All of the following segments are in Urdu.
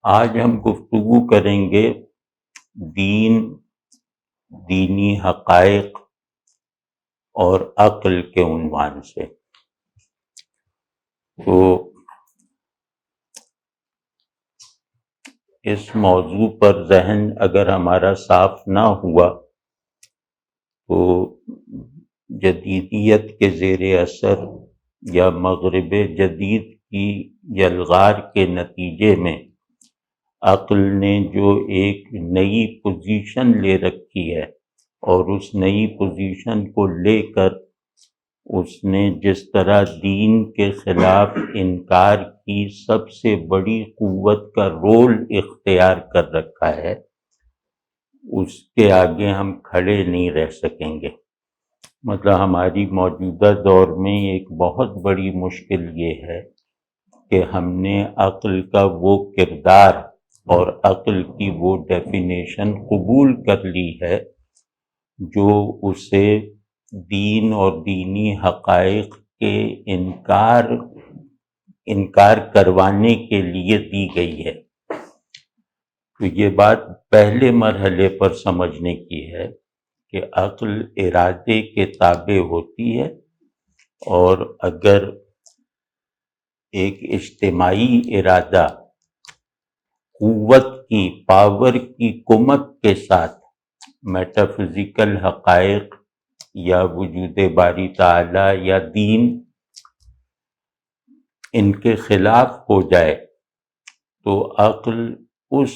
آج ہم گفتگو کریں گے دین، دینی حقائق اور عقل کے عنوان سے۔ تو اس موضوع پر ذہن اگر ہمارا صاف نہ ہوا تو جدیدیت کے زیر اثر یا مغرب جدید کی یلغار کے نتیجے میں عقل نے جو ایک نئی پوزیشن لے رکھی ہے اور اس نئی پوزیشن کو لے کر اس نے جس طرح دین کے خلاف انکار کی سب سے بڑی قوت کا رول اختیار کر رکھا ہے، اس کے آگے ہم کھڑے نہیں رہ سکیں گے۔ مطلب ہماری موجودہ دور میں ایک بہت بڑی مشکل یہ ہے کہ ہم نے عقل کا وہ کردار اور عقل کی وہ ڈیفینیشن قبول کر لی ہے جو اسے دین اور دینی حقائق کے انکار کروانے کے لیے دی گئی ہے۔ تو یہ بات پہلے مرحلے پر سمجھنے کی ہے کہ عقل ارادے کے تابع ہوتی ہے، اور اگر ایک اجتماعی ارادہ قوت کی، پاور کی کمک کے ساتھ میٹا فزیکل حقائق یا وجود باری تعالی یا دین ان کے خلاف ہو جائے تو عقل اس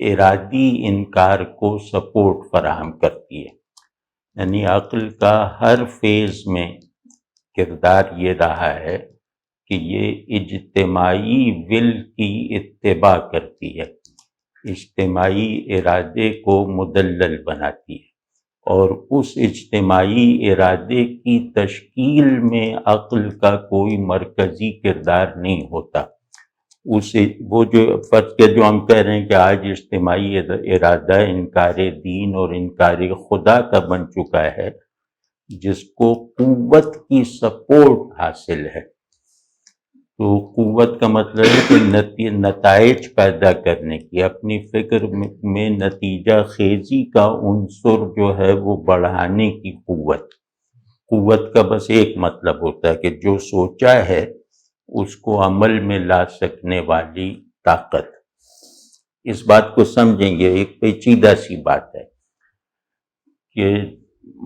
ارادی انکار کو سپورٹ فراہم کرتی ہے۔ یعنی عقل کا ہر فیز میں کردار یہ رہا ہے کہ یہ اجتماعی ول کی اتباع کرتی ہے، اجتماعی ارادے کو مدلل بناتی ہے، اور اس اجتماعی ارادے کی تشکیل میں عقل کا کوئی مرکزی کردار نہیں ہوتا۔ وہ جو فرض کے جو ہم کہہ رہے ہیں کہ آج اجتماعی ارادہ انکار دین اور انکار خدا کا بن چکا ہے، جس کو قوت کی سپورٹ حاصل ہے۔ تو قوت کا مطلب ہے کہ نتائج پیدا کرنے کی، اپنی فکر میں نتیجہ خیزی کا عنصر جو ہے وہ بڑھانے کی قوت کا بس ایک مطلب ہوتا ہے کہ جو سوچا ہے اس کو عمل میں لا سکنے والی طاقت۔ اس بات کو سمجھیں گے، ایک پیچیدہ سی بات ہے کہ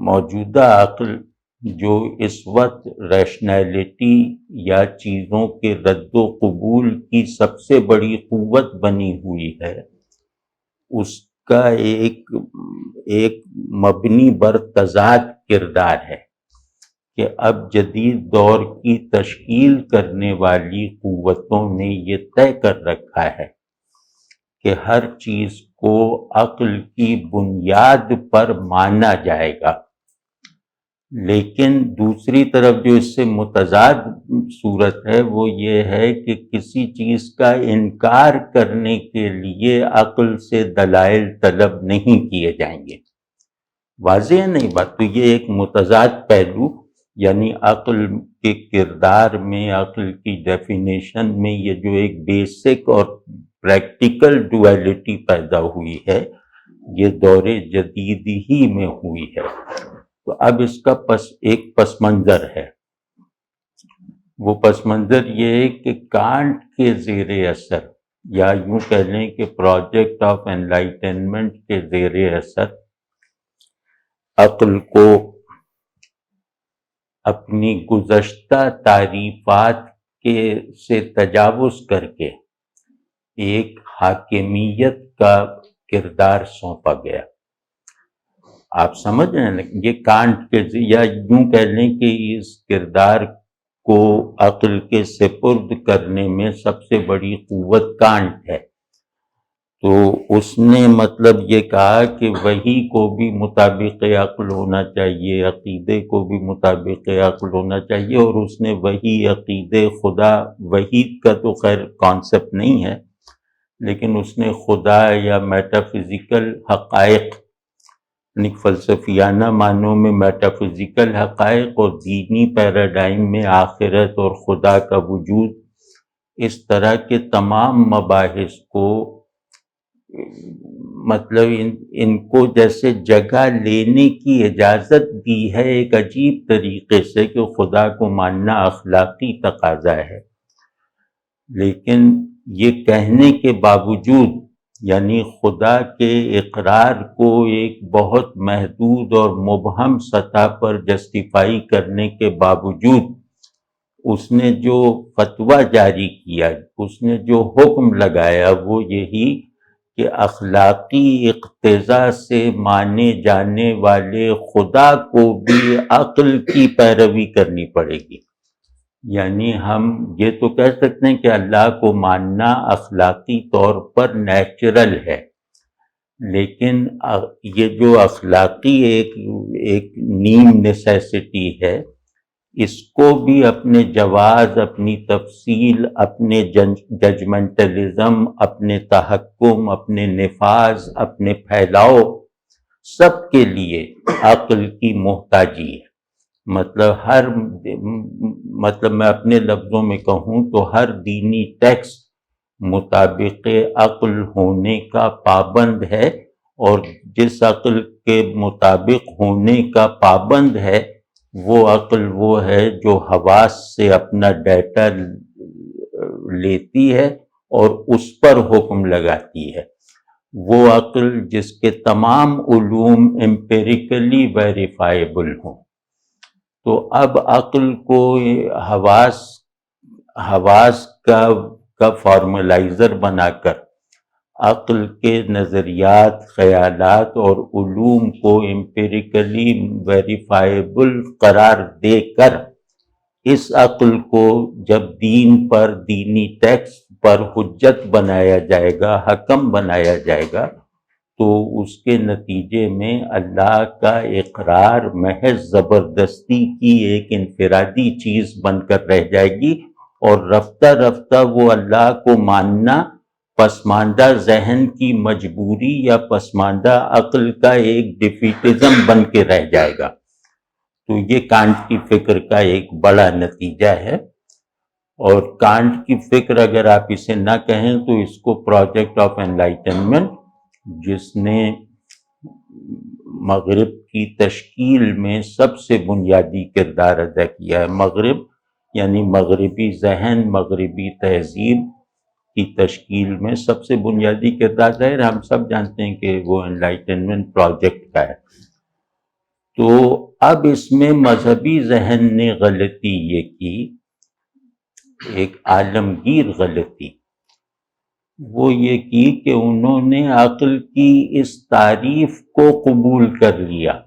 موجودہ عقل جو اس وقت ریشنیلٹی یا چیزوں کے رد و قبول کی سب سے بڑی قوت بنی ہوئی ہے، اس کا ایک مبنی بر تضاد کردار ہے کہ اب جدید دور کی تشکیل کرنے والی قوتوں نے یہ طے کر رکھا ہے کہ ہر چیز کو عقل کی بنیاد پر مانا جائے گا، لیکن دوسری طرف جو اس سے متضاد صورت ہے وہ یہ ہے کہ کسی چیز کا انکار کرنے کے لیے عقل سے دلائل طلب نہیں کیے جائیں گے۔ واضح ہے نہیں بات؟ تو یہ ایک متضاد پہلو، یعنی عقل کے کردار میں، عقل کی ڈیفینیشن میں یہ جو ایک بیسک اور پریکٹیکل ڈویلٹی پیدا ہوئی ہے، یہ دور جدید ہی میں ہوئی ہے۔ تو اب اس کا ایک پس منظر ہے۔ وہ پس منظر یہ ہے کہ کانٹ کے زیر اثر، یا یوں کہہ لیں کہ پروجیکٹ آف انلائٹنمنٹ کے زیر اثر، عقل کو اپنی گزشتہ تعریفات سے تجاوز کر کے ایک حاکمیت کا کردار سونپا گیا۔ آپ سمجھ رہے ہیں، یہ کانٹ کے، یا یوں کہہ لیں کہ اس کردار کو عقل کے سپرد کرنے میں سب سے بڑی قوت کانٹ ہے۔ تو اس نے مطلب یہ کہا کہ وحی کو بھی مطابق عقل ہونا چاہیے، عقیدے کو بھی مطابق عقل ہونا چاہیے، اور اس نے وحی، عقیدے، خدا، وحی کا تو خیر کانسیپٹ نہیں ہے، لیکن اس نے خدا یا میٹا فزیکل حقائق، یعنی فلسفیانہ معنوں میں میٹا فزیکل حقائق اور دینی پیراڈائم میں آخرت اور خدا کا وجود، اس طرح کے تمام مباحث کو مطلب ان کو جیسے جگہ لینے کی اجازت دی ہے ایک عجیب طریقے سے کہ خدا کو ماننا اخلاقی تقاضا ہے، لیکن یہ کہنے کے باوجود یعنی خدا کے اقرار کو ایک بہت محدود اور مبہم سطح پر جسٹیفائی کرنے کے باوجود اس نے جو فتویٰ جاری کیا، اس نے جو حکم لگایا وہ یہی کہ اخلاقی اقتضاء سے مانے جانے والے خدا کو بھی عقل کی پیروی کرنی پڑے گی۔ یعنی ہم یہ تو کہہ سکتے ہیں کہ اللہ کو ماننا اخلاقی طور پر نیچرل ہے، لیکن یہ جو اخلاقی ایک نیم نیسیسٹی ہے، اس کو بھی اپنے جواز، اپنی تفصیل، اپنے ججمنٹلزم، اپنے تحکم، اپنے نفاذ، اپنے پھیلاؤ، سب کے لیے عقل کی محتاجی ہے۔ مطلب میں اپنے لفظوں میں کہوں تو ہر دینی ٹیکسٹ مطابق عقل ہونے کا پابند ہے، اور جس عقل کے مطابق ہونے کا پابند ہے وہ عقل وہ ہے جو حواس سے اپنا ڈیٹا لیتی ہے اور اس پر حکم لگاتی ہے، وہ عقل جس کے تمام علوم امپیریکلی ویریفائیبل ہوں۔ تو اب عقل کو حواس کا فارملائزر بنا کر عقل کے نظریات، خیالات اور علوم کو امپیریکلی ویریفائیبل قرار دے کر اس عقل کو جب دین پر، دینی ٹیکسٹ پر حجت بنایا جائے گا، حکم بنایا جائے گا، تو اس کے نتیجے میں اللہ کا اقرار محض زبردستی کی ایک انفرادی چیز بن کر رہ جائے گی، اور رفتہ رفتہ وہ اللہ کو ماننا پسماندہ ذہن کی مجبوری یا پسماندہ عقل کا ایک ڈیفیٹزم بن کے رہ جائے گا۔ تو یہ کانٹ کی فکر کا ایک بڑا نتیجہ ہے، اور کانٹ کی فکر اگر آپ اسے نہ کہیں تو اس کو پروجیکٹ آف انلائٹنمنٹ، جس نے مغرب کی تشکیل میں سب سے بنیادی کردار ادا کیا ہے، مغرب یعنی مغربی ذہن، مغربی تہذیب کی تشکیل میں سب سے بنیادی کردار ظاہر ہم سب جانتے ہیں کہ وہ انلائٹنمنٹ پروجیکٹ کا ہے۔ تو اب اس میں مذہبی ذہن نے غلطی یہ کی، ایک عالمگیر غلطی، وہ یہ کی کہ انہوں نے عقل کی اس تعریف کو قبول کر لیا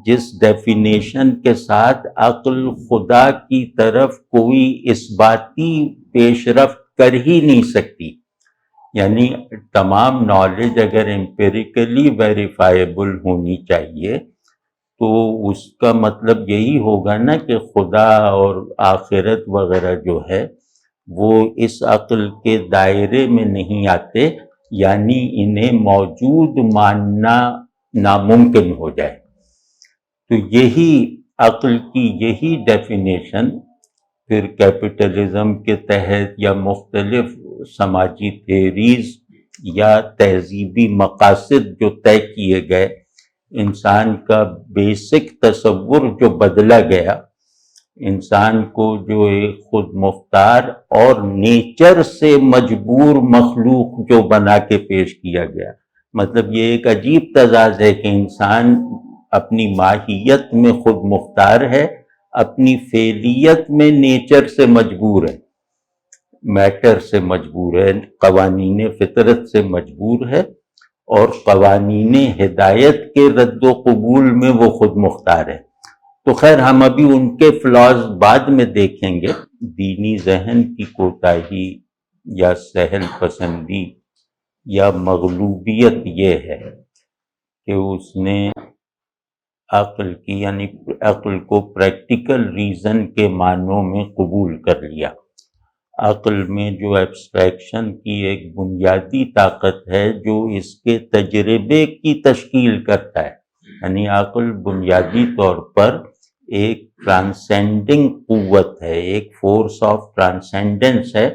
جس ڈیفینیشن کے ساتھ عقل خدا کی طرف کوئی اثباتی پیش رفت کر ہی نہیں سکتی۔ یعنی تمام نالج اگر امپیریکلی ویریفائیبل ہونی چاہیے تو اس کا مطلب یہی ہوگا نا کہ خدا اور آخرت وغیرہ جو ہے وہ اس عقل کے دائرے میں نہیں آتے، یعنی انہیں موجود ماننا ناممکن ہو جائے۔ تو یہی عقل کی یہی ڈیفینیشن پھر کیپٹلزم کے تحت یا مختلف سماجی تھیریز یا تہذیبی مقاصد جو طے کیے گئے، انسان کا بیسک تصور جو بدلا گیا، انسان کو جو ایک خود مختار اور نیچر سے مجبور مخلوق جو بنا کے پیش کیا گیا، مطلب یہ ایک عجیب تضاد ہے کہ انسان اپنی ماہیت میں خود مختار ہے، اپنی فعلیت میں نیچر سے مجبور ہے، میٹر سے مجبور ہے، قوانین فطرت سے مجبور ہے، اور قوانین ہدایت کے رد و قبول میں وہ خود مختار ہے۔ تو خیر ہم ابھی ان کے فلاز بعد میں دیکھیں گے۔ دینی ذہن کی کوتاہی یا سہل پسندی یا مغلوبیت یہ ہے کہ اس نے عقل کی یعنی عقل کو پریکٹیکل ریزن کے معنوں میں قبول کر لیا۔ عقل میں جو ایبسٹریکشن کی ایک بنیادی طاقت ہے جو اس کے تجربے کی تشکیل کرتا ہے، یعنی عقل بنیادی طور پر ایک ٹرانسینڈنگ قوت ہے، ایک فورس آف ٹرانسینڈنس ہے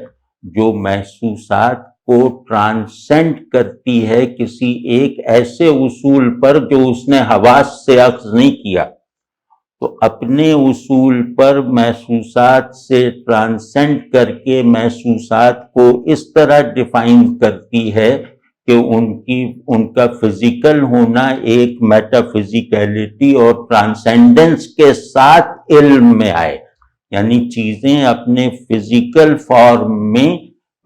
جو محسوسات کو ٹرانسینڈ کرتی ہے کسی ایک ایسے اصول پر جو اس نے حواس سے اخذ نہیں کیا، تو اپنے اصول پر محسوسات سے ٹرانسینڈ کر کے محسوسات کو اس طرح ڈیفائن کرتی ہے کہ ان کا فزیکل ہونا ایک میٹا فزیکلٹی اور ٹرانسینڈنس کے ساتھ علم میں آئے، یعنی چیزیں اپنے فزیکل فارم میں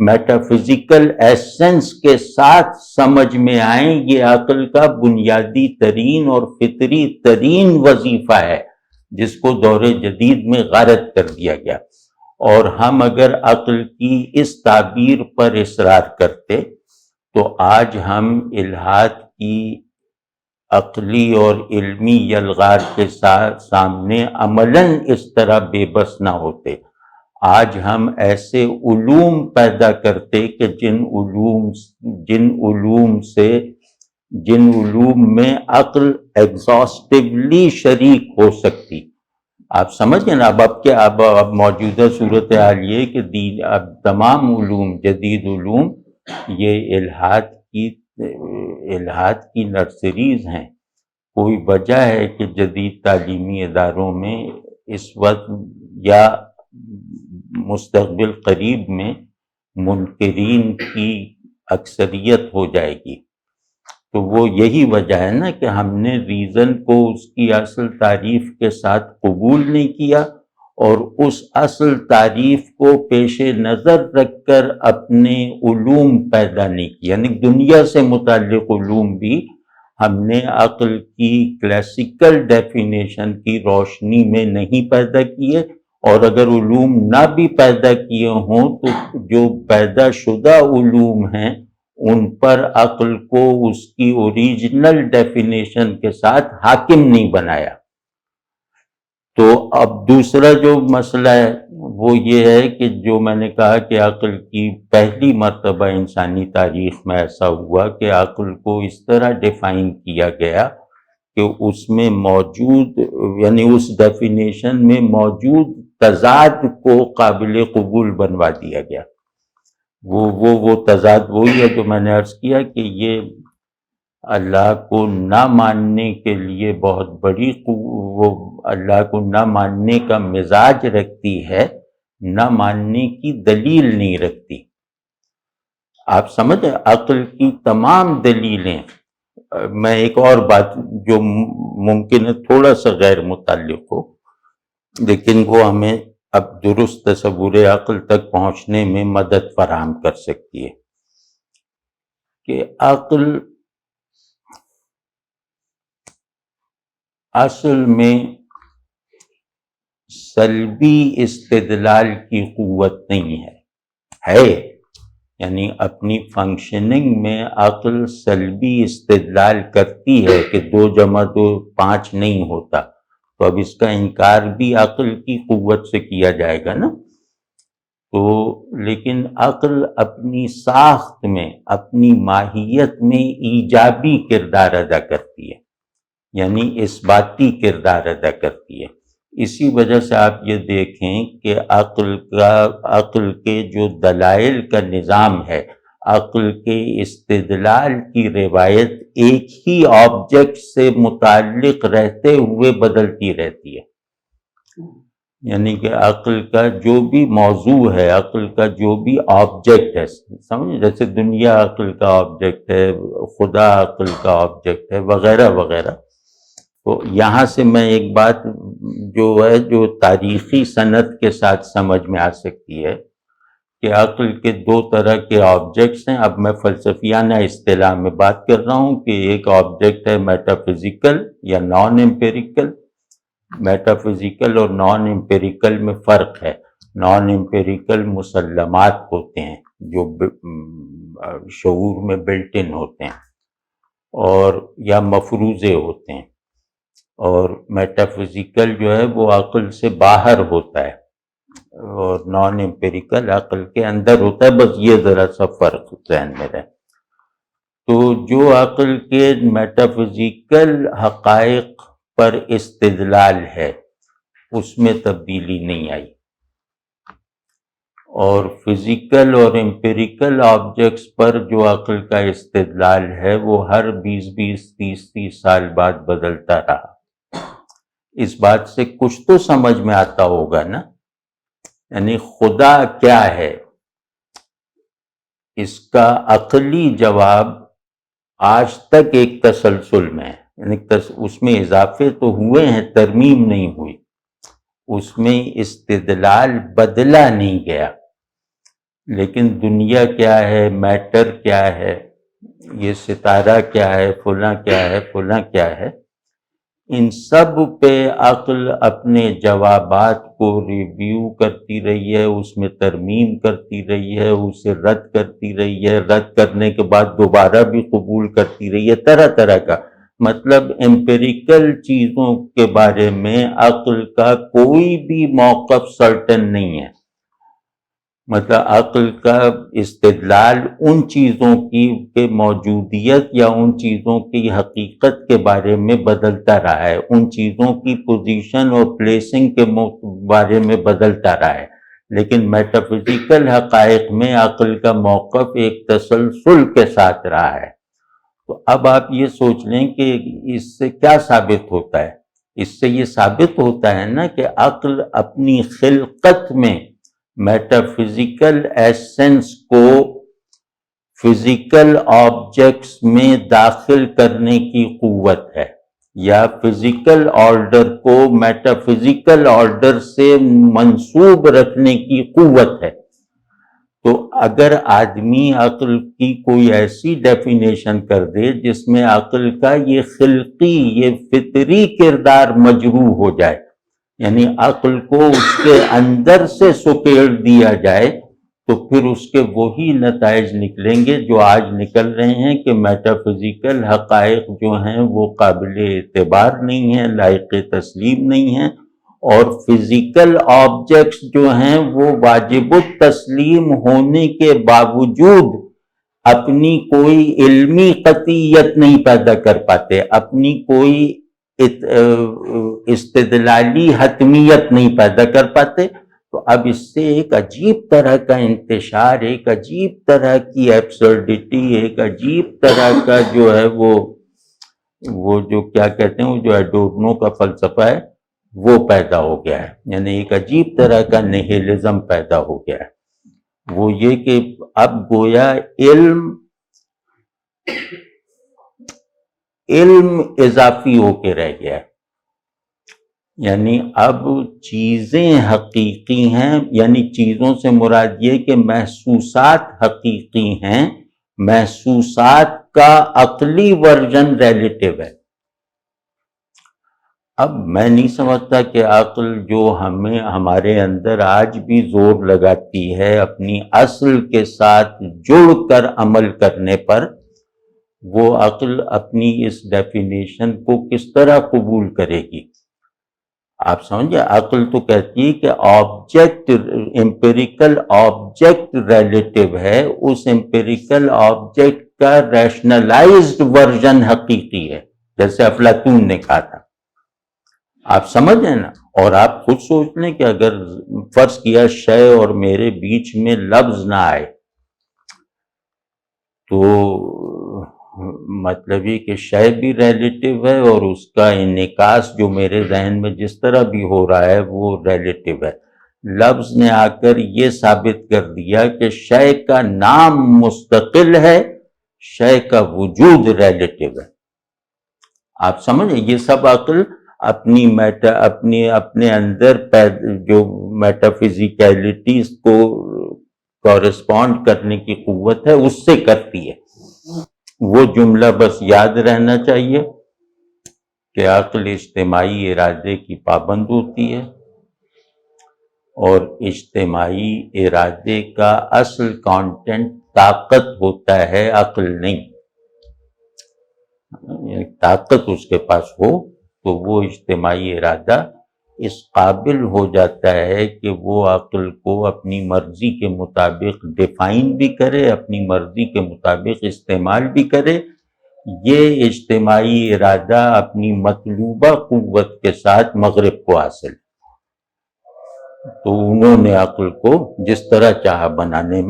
میٹا فزیکل ایسنس کے ساتھ سمجھ میں آئیں۔ یہ عقل کا بنیادی ترین اور فطری ترین وظیفہ ہے جس کو دور جدید میں غارت کر دیا گیا، اور ہم اگر عقل کی اس تعبیر پر اصرار کرتے تو آج ہم الحاد کی عقلی اور علمی یلغار کے سامنے عملاً اس طرح بے بس نہ ہوتے۔ آج ہم ایسے علوم پیدا کرتے کہ جن علوم میں عقل ایگزاسٹیولی شریک ہو سکتی۔ آپ سمجھ گئے نا؟ اب موجودہ صورتحال یہ کہ اب تمام علوم، جدید علوم، یہ الحاد کی نرسریز ہیں۔ کوئی وجہ ہے کہ جدید تعلیمی اداروں میں اس وقت یا مستقبل قریب میں منکرین کی اکثریت ہو جائے گی، تو وہ یہی وجہ ہے نا کہ ہم نے ریزن کو اس کی اصل تعریف کے ساتھ قبول نہیں کیا، اور اس اصل تعریف کو پیش نظر رکھ کر اپنے علوم پیدا نہیں کیا، یعنی دنیا سے متعلق علوم بھی ہم نے عقل کی کلاسیکل ڈیفینیشن کی روشنی میں نہیں پیدا کیے، اور اگر علوم نہ بھی پیدا کیے ہوں تو جو پیدا شدہ علوم ہیں ان پر عقل کو اس کی اوریجنل ڈیفینیشن کے ساتھ حاکم نہیں بنایا۔ تو اب دوسرا جو مسئلہ ہے وہ یہ ہے کہ جو میں نے کہا کہ عقل کی پہلی مرتبہ انسانی تاریخ میں ایسا ہوا کہ عقل کو اس طرح ڈیفائن کیا گیا کہ اس میں موجود، یعنی اس ڈیفینیشن میں موجود تضاد کو قابل قبول بنوا دیا گیا۔ وہ تضاد وہی ہے جو میں نے عرض کیا کہ یہ اللہ کو نہ ماننے کے لیے بہت بڑی وہ اللہ کو نہ ماننے کا مزاج رکھتی ہے، نہ ماننے کی دلیل نہیں رکھتی۔ آپ سمجھیں، عقل کی تمام دلیلیں، میں ایک اور بات جو ممکن ہے تھوڑا سا غیر متعلق ہو لیکن وہ ہمیں اب درست تصور عقل تک پہنچنے میں مدد فراہم کر سکتی ہے کہ عقل اصل میں سلبی استدلال کی قوت نہیں ہے، یعنی اپنی فنکشننگ میں عقل سلبی استدلال کرتی ہے کہ 2 + 2 5 نہیں ہوتا، تو اب اس کا انکار بھی عقل کی قوت سے کیا جائے گا نا۔ تو لیکن عقل اپنی ساخت میں، اپنی ماہیت میں ایجابی کردار ادا کرتی ہے، یعنی اثباتی کردار ادا کرتی ہے۔ اسی وجہ سے آپ یہ دیکھیں کہ عقل کے جو دلائل کا نظام ہے، عقل کے استدلال کی روایت ایک ہی آبجیکٹ سے متعلق رہتے ہوئے بدلتی رہتی ہے، یعنی کہ عقل کا جو بھی موضوع ہے، عقل کا جو بھی آبجیکٹ ہے، سمجھے، جیسے دنیا عقل کا آبجیکٹ ہے، خدا عقل کا آبجیکٹ ہے، وغیرہ وغیرہ۔ تو یہاں سے میں ایک بات جو تاریخی سند کے ساتھ سمجھ میں آ سکتی ہے کہ عقل کے 2 طرح کے آبجیکٹس ہیں۔ اب میں فلسفیانہ اصطلاح میں بات کر رہا ہوں کہ ایک آبجیکٹ ہے میٹا فزیکل یا نان امپیریکل۔ میٹا فزیکل اور نان امپیریکل میں فرق ہے۔ نان امپیریکل مسلمات ہوتے ہیں جو شعور میں بلٹ ان ہوتے ہیں اور یا مفروضے ہوتے ہیں، اور میٹا فزیکل جو ہے وہ عقل سے باہر ہوتا ہے، اور نان امپیریکل عقل کے اندر ہوتا ہے۔ بس یہ ذرا سا فرق ذہن میں رہے۔ تو جو عقل کے میٹا فزیکل حقائق پر استدلال ہے اس میں تبدیلی نہیں آئی، اور فزیکل اور امپیریکل آبجیکٹس پر جو عقل کا استدلال ہے وہ ہر 20-30 سال بعد بدلتا رہا۔ اس بات سے کچھ تو سمجھ میں آتا ہوگا نا، یعنی خدا کیا ہے، اس کا عقلی جواب آج تک ایک تسلسل میں ہے، یعنی اس میں اضافے تو ہوئے ہیں، ترمیم نہیں ہوئی، اس میں استدلال بدلا نہیں گیا، لیکن دنیا کیا ہے، میٹر کیا ہے، یہ ستارہ کیا ہے، فلاں کیا ہے، فلاں کیا ہے، ان سب پہ عقل اپنے جوابات کو ریویو کرتی رہی ہے، اس میں ترمیم کرتی رہی ہے، اسے رد کرتی رہی ہے، رد کرنے کے بعد دوبارہ بھی قبول کرتی رہی ہے، طرح طرح کا، مطلب امپیریکل چیزوں کے بارے میں عقل کا کوئی بھی موقف سرٹن نہیں ہے، مطلب عقل کا استدلال ان چیزوں کی موجودیت یا ان چیزوں کی حقیقت کے بارے میں بدلتا رہا ہے، ان چیزوں کی پوزیشن اور پلیسنگ کے بارے میں بدلتا رہا ہے، لیکن میٹافزیکل حقائق میں عقل کا موقف ایک تسلسل کے ساتھ رہا ہے۔ تو اب آپ یہ سوچ لیں کہ اس سے کیا ثابت ہوتا ہے؟ اس سے یہ ثابت ہوتا ہے نا کہ عقل اپنی خلقت میں میٹافزیکل ایسنس کو فزیکل آبجیکٹس میں داخل کرنے کی قوت ہے، یا فزیکل آرڈر کو میٹافزیکل آرڈر سے منسوب رکھنے کی قوت ہے۔ تو اگر آدمی عقل کی کوئی ایسی ڈیفینیشن کر دے جس میں عقل کا یہ خلقی، یہ فطری کردار مجروح ہو جائے، یعنی عقل کو اس کے اندر سے سکیڑ دیا جائے، تو پھر اس کے وہی نتائج نکلیں گے جو آج نکل رہے ہیں کہ میٹافزیکل حقائق جو ہیں وہ قابل اعتبار نہیں ہیں، لائق تسلیم نہیں ہیں، اور فزیکل آبجیکٹس جو ہیں وہ واجب التسلیم ہونے کے باوجود اپنی کوئی علمی قطعیت نہیں پیدا کر پاتے، اپنی کوئی استدلالی حتمیت نہیں پیدا کر پاتے۔ تو اب اس سے ایک عجیب طرح کا انتشار، ایک عجیب طرح کی ایبسرڈیٹی، ایک عجیب طرح کا جو ہے وہ جو کیا کہتے ہیں، وہ جو ایڈورنو کا فلسفہ ہے وہ پیدا ہو گیا ہے، یعنی ایک عجیب طرح کا نہیلزم پیدا ہو گیا ہے، وہ یہ کہ اب گویا علم اضافی ہو کے رہ گیا ہے، یعنی اب چیزیں حقیقی ہیں، یعنی چیزوں سے مراد یہ کہ محسوسات حقیقی ہیں، محسوسات کا عقلی ورژن ریلیٹیو ہے۔ اب میں نہیں سمجھتا کہ عقل جو ہمارے اندر آج بھی زور لگاتی ہے اپنی اصل کے ساتھ جڑ کر عمل کرنے پر، وہ عقل اپنی اس ڈیفینیشن کو کس طرح قبول کرے گی؟ آپ سمجھے، عقل تو کہتی ہے کہ آبجیکٹ، امپیریکل آبجیکٹ ریلیٹیو ہے، اس امپیریکل آبجیکٹ کا ریشنلائزڈ ورژن حقیقی ہے، جیسے افلاطون نے کہا تھا۔ آپ سمجھیں نا، اور آپ خود سوچ لیں کہ اگر فرض کیا شے اور میرے بیچ میں لفظ نہ آئے، تو مطلب یہ کہ شے بھی ریلیٹیو ہے اور اس کا انعکاس جو میرے ذہن میں جس طرح بھی ہو رہا ہے وہ ریلیٹیو ہے۔ لفظ نے آ کر یہ ثابت کر دیا کہ شے کا نام مستقل ہے، شے کا وجود ریلیٹیو ہے۔ آپ سمجھیں، یہ سب عقل اپنے اندر جو میٹافزیکیلٹیز کو کورسپونڈ کرنے کی قوت ہے اس سے کرتی ہے۔ وہ جملہ بس یاد رہنا چاہیے کہ عقل اجتماعی ارادے کی پابند ہوتی ہے، اور اجتماعی ارادے کا اصل کانٹینٹ طاقت ہوتا ہے، عقل نہیں۔ طاقت اس کے پاس ہو تو وہ اجتماعی ارادہ اس قابل ہو جاتا ہے کہ وہ عقل کو اپنی مرضی کے مطابق ڈیفائن بھی کرے، اپنی مرضی کے مطابق استعمال بھی کرے۔ یہ اجتماعی ارادہ اپنی مطلوبہ قوت کے ساتھ مغرب کو حاصل ہے۔ تو انہوں نے عقل کو جس طرح چاہا بنانے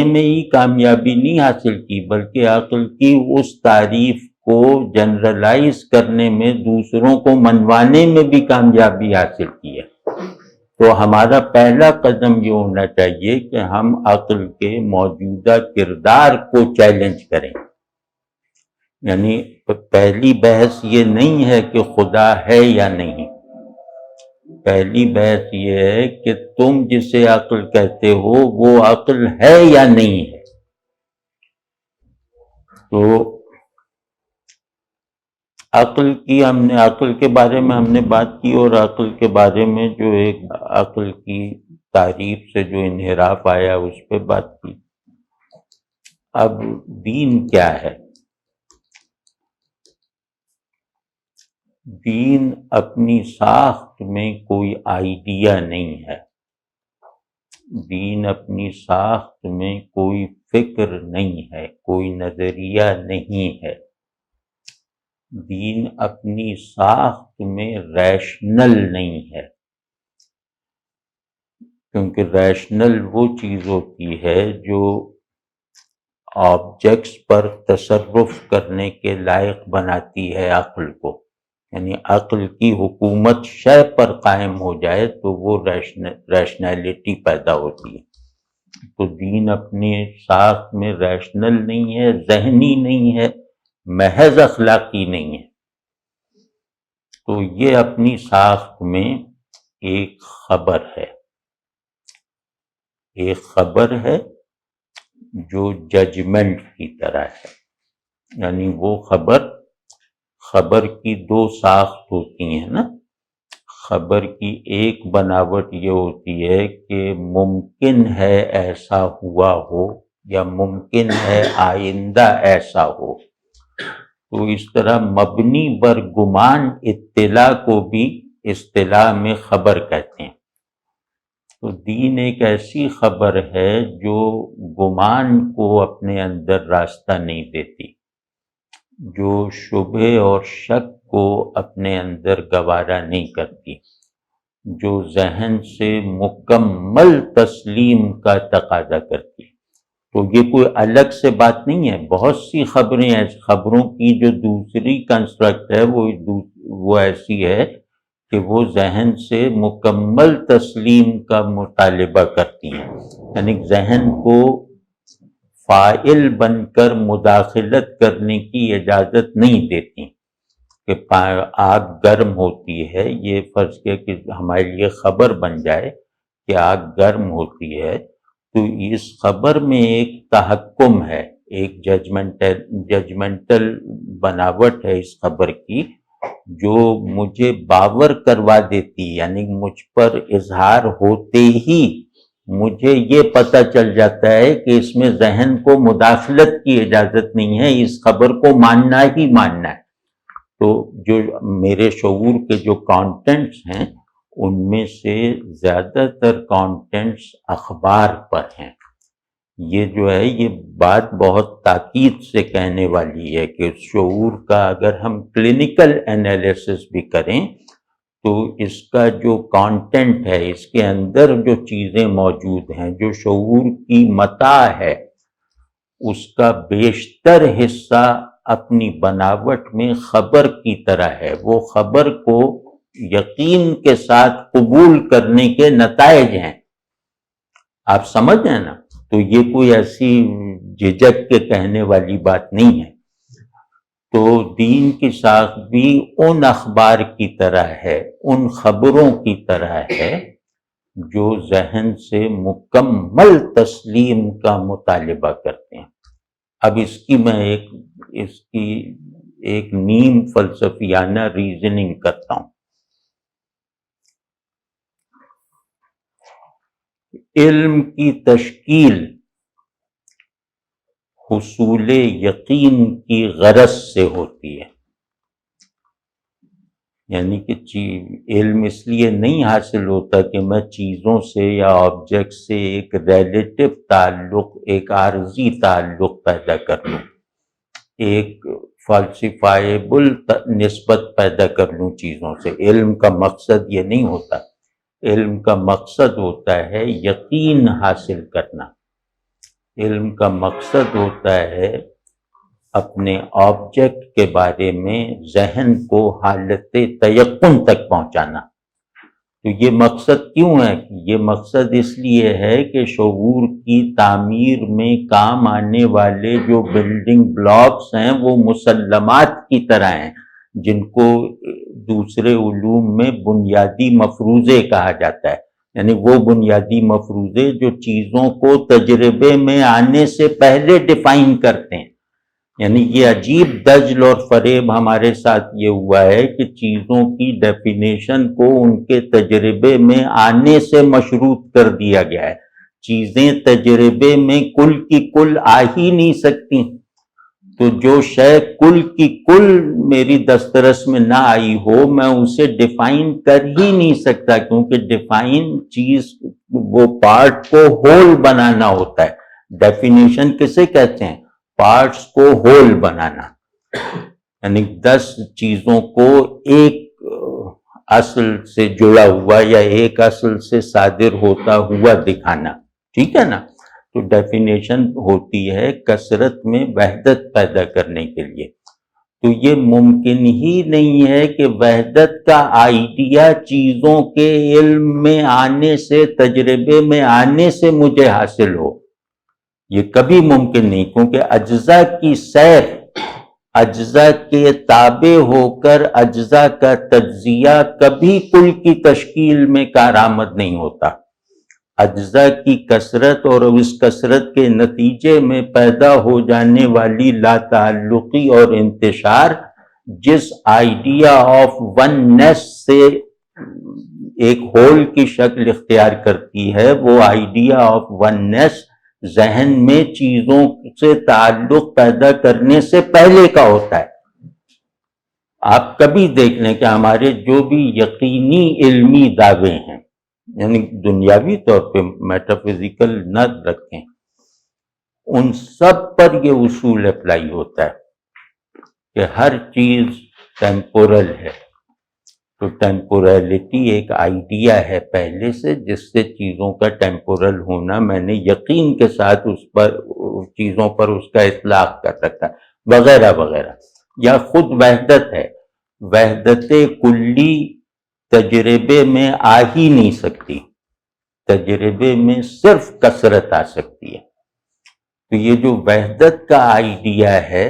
میں ہی کامیابی نہیں حاصل کی، بلکہ عقل کی اس تعریف کو جنرلائز کرنے میں، دوسروں کو منوانے میں بھی کامیابی حاصل کی ہے۔ تو ہمارا پہلا قدم یہ ہونا چاہیے کہ ہم عقل کے موجودہ کردار کو چیلنج کریں۔ یعنی پہلی بحث یہ نہیں ہے کہ خدا ہے یا نہیں، پہلی بحث یہ ہے کہ تم جسے عقل کہتے ہو وہ عقل ہے یا نہیں ہے۔ تو عقل کے بارے میں ہم نے بات کی، اور عقل کے بارے میں جو ایک عقل کی تعریف سے جو انحراف آیا اس پہ بات کی۔ اب دین کیا ہے؟ دین اپنی ساخت میں کوئی آئیڈیا نہیں ہے، دین اپنی ساخت میں کوئی فکر نہیں ہے، کوئی نظریہ نہیں ہے۔ دین اپنی ساخت میں ریشنل نہیں ہے، کیونکہ ریشنل وہ چیز ہوتی ہے جو آبجیکٹس پر تصرف کرنے کے لائق بناتی ہے عقل کو۔ یعنی عقل کی حکومت شے پر قائم ہو جائے تو وہ ریشنلٹی پیدا ہوتی ہے۔ تو دین اپنی ساخت میں ریشنل نہیں ہے، ذہنی نہیں ہے، محض اخلاقی نہیں ہے۔ تو یہ اپنی ساخت میں ایک خبر ہے جو ججمنٹ کی طرح ہے۔ یعنی وہ خبر کی دو ساخت ہوتی ہیں نا۔ خبر کی ایک بناوٹ یہ ہوتی ہے کہ ممکن ہے ایسا ہوا ہو یا ممکن ہے آئندہ ایسا ہو۔ تو اس طرح مبنی بر گمان اطلاع کو بھی اصطلاح میں خبر کہتے ہیں۔ تو دین ایک ایسی خبر ہے جو گمان کو اپنے اندر راستہ نہیں دیتی، جو شبہ اور شک کو اپنے اندر گوارا نہیں کرتی، جو ذہن سے مکمل تسلیم کا تقاضا کرتی۔ تو یہ کوئی الگ سے بات نہیں ہے، بہت سی خبریں ایسی، خبروں کی جو دوسری کنسٹرکٹ ہے وہ ایسی ہے کہ وہ ذہن سے مکمل تسلیم کا مطالبہ کرتی ہیں۔ یعنی ذہن کو فاعل بن کر مداخلت کرنے کی اجازت نہیں دیتی کہ آگ گرم ہوتی ہے، یہ فرض کیا کہ ہمارے لیے خبر بن جائے کہ آگ گرم ہوتی ہے، تو اس خبر میں ایک تحکم ہے، ایک ججمنٹل بناوٹ ہے اس خبر کی جو مجھے باور کروا دیتی، یعنی مجھ پر اظہار ہوتے ہی مجھے یہ پتہ چل جاتا ہے کہ اس میں ذہن کو مداخلت کی اجازت نہیں ہے، اس خبر کو ماننا ہی ماننا ہے۔ تو جو میرے شعور کے جو کانٹینٹس ہیں ان میں سے زیادہ تر کانٹینٹس اخبار پر ہیں۔ یہ جو ہے یہ بات بہت تاکید سے کہنے والی ہے کہ شعور کا اگر ہم کلینکل انالیسس بھی کریں تو اس کا جو کانٹینٹ ہے، اس کے اندر جو چیزیں موجود ہیں، جو شعور کی متاع ہے، اس کا بیشتر حصہ اپنی بناوٹ میں خبر کی طرح ہے۔ وہ خبر کو یقین کے ساتھ قبول کرنے کے نتائج ہیں۔ آپ سمجھ ہیں نا؟ تو یہ کوئی ایسی جھجک کے کہنے والی بات نہیں ہے۔ تو دین کی ساخت بھی ان اخبار کی طرح ہے، ان خبروں کی طرح ہے جو ذہن سے مکمل تسلیم کا مطالبہ کرتے ہیں۔ اب اس کی ایک نیم فلسفیانہ ریزننگ کرتا ہوں۔ علم کی تشکیل حصول یقین کی غرض سے ہوتی ہے۔ یعنی کہ علم اس لیے نہیں حاصل ہوتا کہ میں چیزوں سے یا آبجیکٹ سے ایک ریلیٹو تعلق، ایک عارضی تعلق پیدا کر لوں، ایک فالسیفائیبل نسبت پیدا کر لوں چیزوں سے۔ علم کا مقصد یہ نہیں ہوتا۔ علم کا مقصد ہوتا ہے یقین حاصل کرنا، علم کا مقصد ہوتا ہے اپنے آبجیکٹ کے بارے میں ذہن کو حالت تیقن تک پہنچانا۔ تو یہ مقصد کیوں ہے؟ یہ مقصد اس لیے ہے کہ شعور کی تعمیر میں کام آنے والے جو بلڈنگ بلاکس ہیں وہ مسلمات کی طرح ہیں، جن کو دوسرے علوم میں بنیادی مفروضے کہا جاتا ہے، یعنی وہ بنیادی مفروضے جو چیزوں کو تجربے میں آنے سے پہلے ڈیفائن کرتے ہیں۔ یعنی یہ عجیب دجل اور فریب ہمارے ساتھ یہ ہوا ہے کہ چیزوں کی ڈیفینیشن کو ان کے تجربے میں آنے سے مشروط کر دیا گیا ہے۔ چیزیں تجربے میں کل کی کل آ ہی نہیں سکتی، تو جو شے کل کی کل میری دسترس میں نہ آئی ہو میں اسے ڈیفائن کر ہی نہیں سکتا، کیونکہ ڈیفائن چیز وہ پارٹ کو ہول بنانا ہوتا ہے۔ ڈیفینیشن کسے کہتے ہیں؟ پارٹس کو ہول بنانا، یعنی 10 چیزوں کو ایک اصل سے جڑا ہوا یا ایک اصل سے صادر ہوتا ہوا دکھانا، ٹھیک ہے نا؟ تو ڈیفینیشن ہوتی ہے کثرت میں وحدت پیدا کرنے کے لیے۔ تو یہ ممکن ہی نہیں ہے کہ وحدت کا آئیڈیا چیزوں کے علم میں آنے سے، تجربے میں آنے سے مجھے حاصل ہو، یہ کبھی ممکن نہیں، کیونکہ اجزاء کی سیر، اجزاء کے تابع ہو کر اجزاء کا تجزیہ کبھی کل کی تشکیل میں کارآمد نہیں ہوتا۔ اجزاء کی کثرت اور اس کثرت کے نتیجے میں پیدا ہو جانے والی لا تعلقی اور انتشار جس آئیڈیا آف وننس سے ایک ہول کی شکل اختیار کرتی ہے، وہ آئیڈیا آف وننس ذہن میں چیزوں سے تعلق پیدا کرنے سے پہلے کا ہوتا ہے۔ آپ کبھی دیکھ لیں کہ ہمارے جو بھی یقینی علمی دعوے ہیں، یعنی دنیاوی طور پہ میٹافزیکل نہ رکھیں، ان سب پر یہ اصول اپلائی ہوتا ہے کہ ہر چیز ٹیمپورل ہے۔ تو ٹیمپورلٹی ایک آئیڈیا ہے پہلے سے، جس سے چیزوں کا ٹیمپورل ہونا میں نے یقین کے ساتھ اس پر چیزوں پر اس کا اطلاق کر رکھا ہے، وغیرہ وغیرہ۔ یا خود وحدت ہے، وحدت کلی تجربے میں آ ہی نہیں سکتی، تجربے میں صرف کثرت آ سکتی ہے۔ تو یہ جو وحدت کا آئیڈیا ہے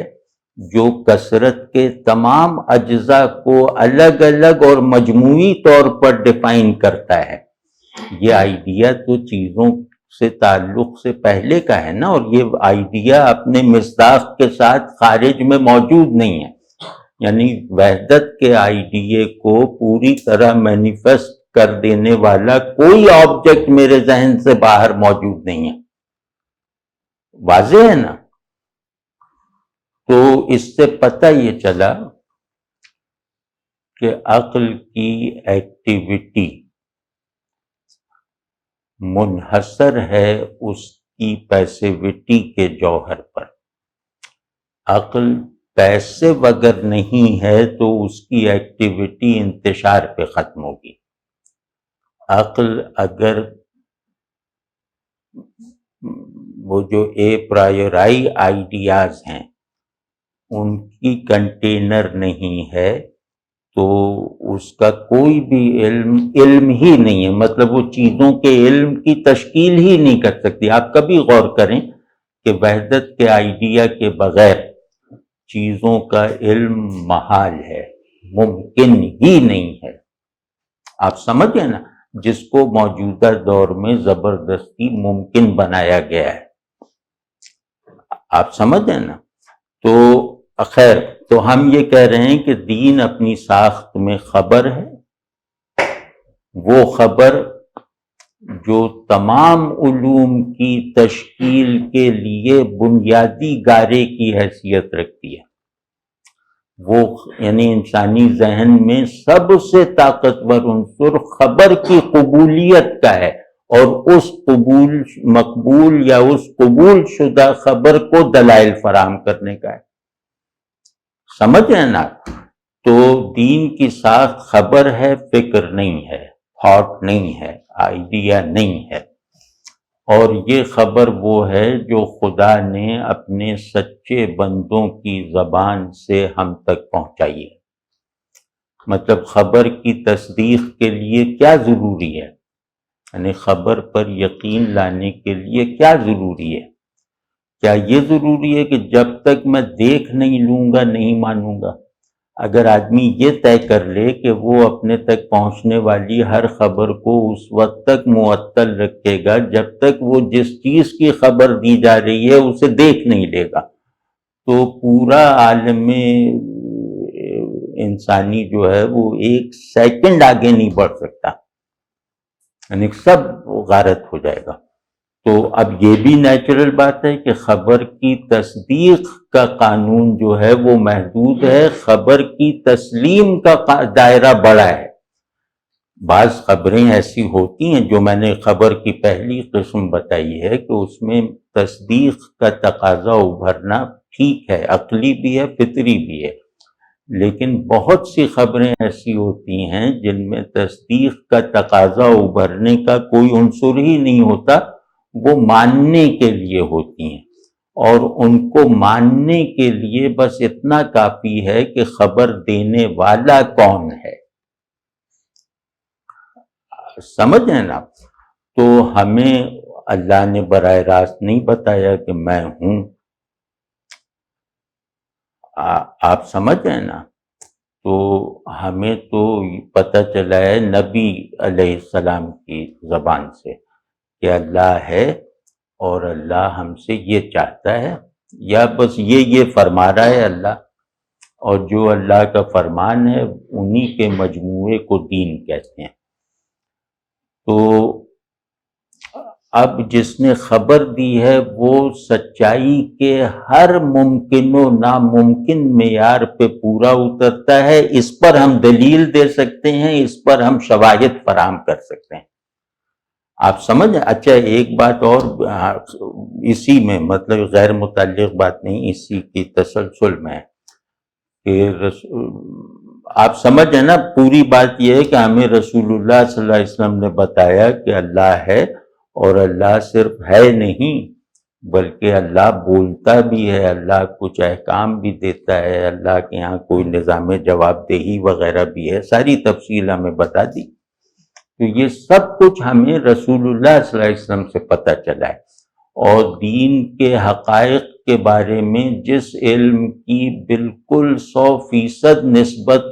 جو کثرت کے تمام اجزاء کو الگ الگ اور مجموعی طور پر ڈیفائن کرتا ہے، یہ آئیڈیا تو چیزوں سے تعلق سے پہلے کا ہے نا، اور یہ آئیڈیا اپنے مصداق کے ساتھ خارج میں موجود نہیں ہے۔ یعنی وحدت کے آئیڈیے کو پوری طرح مینیفیسٹ کر دینے والا کوئی آبجیکٹ میرے ذہن سے باہر موجود نہیں ہے، واضح ہے نا؟ تو اس سے پتہ یہ چلا کہ عقل کی ایکٹیویٹی منحصر ہے اس کی پیسیوٹی کے جوہر پر۔ عقل پیسو اگر نہیں ہے تو اس کی ایکٹیویٹی انتشار پہ ختم ہوگی۔ عقل اگر وہ جو اے پرائیورائی آئیڈیاز ہیں ان کی کنٹینر نہیں ہے تو اس کا کوئی بھی علم ہی نہیں ہے، مطلب وہ چیزوں کے علم کی تشکیل ہی نہیں کر سکتی۔ آپ کبھی غور کریں کہ وحدت کے آئیڈیا کے بغیر چیزوں کا علم محال ہے، ممکن ہی نہیں ہے۔ آپ سمجھیں نا، جس کو موجودہ دور میں زبردستی ممکن بنایا گیا ہے، آپ سمجھیں نا۔ تو خیر، تو ہم یہ کہہ رہے ہیں کہ دین اپنی ساخت میں خبر ہے، وہ خبر جو تمام علوم کی تشکیل کے لیے بنیادی گارے کی حیثیت رکھتی ہے۔ وہ یعنی انسانی ذہن میں سب سے طاقتور عنصر خبر کی قبولیت کا ہے، اور اس مقبول یا اس قبول شدہ خبر کو دلائل فراہم کرنے کا ہے۔ سمجھ رہے ہیں نا؟ تو دین کی ساخت خبر ہے، فکر نہیں ہے۔ تھاٹ نہیں ہے، آئیڈیا نہیں ہے، اور یہ خبر وہ ہے جو خدا نے اپنے سچے بندوں کی زبان سے ہم تک پہنچائی ہے۔ مطلب خبر کی تصدیق کے لیے کیا ضروری ہے، یعنی خبر پر یقین لانے کے لیے کیا ضروری ہے؟ کیا یہ ضروری ہے کہ جب تک میں دیکھ نہیں لوں گا نہیں مانوں گا؟ اگر آدمی یہ طے کر لے کہ وہ اپنے تک پہنچنے والی ہر خبر کو اس وقت تک معطل رکھے گا جب تک وہ جس چیز کی خبر دی جا رہی ہے اسے دیکھ نہیں لے گا، تو پورا عالم انسانی جو ہے وہ ایک سیکنڈ آگے نہیں بڑھ سکتا، یعنی سب غارت ہو جائے گا۔ تو اب یہ بھی نیچرل بات ہے کہ خبر کی تصدیق کا قانون جو ہے وہ محدود ہے، خبر کی تسلیم کا دائرہ بڑا ہے۔ بعض خبریں ایسی ہوتی ہیں جو میں نے خبر کی پہلی قسم بتائی ہے کہ اس میں تصدیق کا تقاضا ابھرنا ٹھیک ہے، عقلی بھی ہے، فطری بھی ہے، لیکن بہت سی خبریں ایسی ہوتی ہیں جن میں تصدیق کا تقاضا ابھرنے کا کوئی عنصر ہی نہیں ہوتا، وہ ماننے کے لیے ہوتی ہیں، اور ان کو ماننے کے لیے بس اتنا کافی ہے کہ خبر دینے والا کون ہے، سمجھ ہیں نا؟ تو ہمیں اللہ نے براہ راست نہیں بتایا کہ میں ہوں، آپ سمجھ ہیں نا؟ تو ہمیں تو پتہ چلا ہے نبی علیہ السلام کی زبان سے کہ اللہ ہے اور اللہ ہم سے یہ چاہتا ہے، یا بس یہ فرما رہا ہے اللہ، اور جو اللہ کا فرمان ہے انہی کے مجموعے کو دین کہتے ہیں۔ تو اب جس نے خبر دی ہے وہ سچائی کے ہر ممکن و ناممکن معیار پہ پورا اترتا ہے، اس پر ہم دلیل دے سکتے ہیں، اس پر ہم شواہد فراہم کر سکتے ہیں، آپ سمجھ؟ اچھا ایک بات اور اسی میں، مطلب غیر متعلق بات نہیں، اسی کی تسلسل میں کہ آپ سمجھ ہیں نا، پوری بات یہ ہے کہ ہمیں رسول اللہ صلی اللہ علیہ وسلم نے بتایا کہ اللہ ہے، اور اللہ صرف ہے نہیں بلکہ اللہ بولتا بھی ہے، اللہ کچھ احکام بھی دیتا ہے، اللہ کے یہاں کوئی نظام جواب دہی وغیرہ بھی ہے، ساری تفصیل ہمیں بتا دی۔ تو یہ سب کچھ ہمیں رسول اللہ صلی اللہ علیہ وسلم سے پتہ چلا ہے، اور دین کے حقائق کے بارے میں جس علم کی بالکل 100% نسبت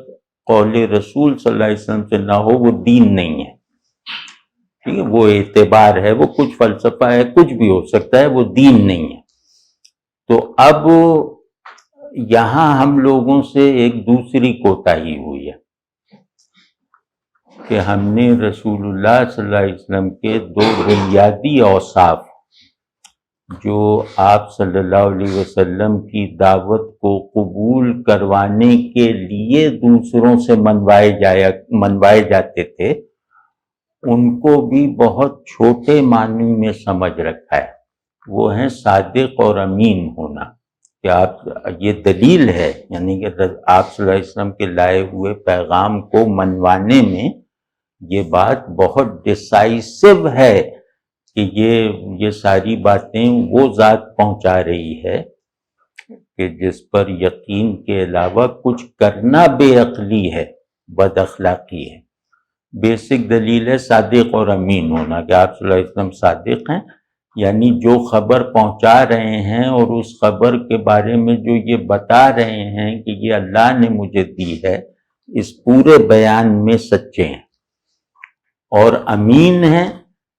قول رسول صلی اللہ علیہ وسلم سے نہ ہو وہ دین نہیں ہے، ٹھیک ہے؟ وہ اعتبار ہے، وہ کچھ فلسفہ ہے، کچھ بھی ہو سکتا ہے، وہ دین نہیں ہے۔ تو اب یہاں ہم لوگوں سے ایک دوسری کوتاہی ہوئی ہے کہ ہم نے رسول اللہ صلی اللہ علیہ وسلم کے دو بنیادی اوصاف جو آپ صلی اللہ علیہ وسلم کی دعوت کو قبول کروانے کے لیے دوسروں سے منوائے جاتے تھے، ان کو بھی بہت چھوٹے معنی میں سمجھ رکھا ہے۔ وہ ہیں صادق اور امین ہونا، کہ آپ یہ دلیل ہے، یعنی کہ آپ صلی اللہ علیہ وسلم کے لائے ہوئے پیغام کو منوانے میں یہ بات بہت ڈیسائسو ہے کہ یہ ساری باتیں وہ ذات پہنچا رہی ہے کہ جس پر یقین کے علاوہ کچھ کرنا بے عقلی ہے، بد اخلاقی ہے۔ بیسک دلیل ہے صادق اور امین ہونا، کہ آپ صلی اللہ علیہ وسلم صادق ہیں، یعنی جو خبر پہنچا رہے ہیں اور اس خبر کے بارے میں جو یہ بتا رہے ہیں کہ یہ اللہ نے مجھے دی ہے، اس پورے بیان میں سچے ہیں، اور امین ہیں،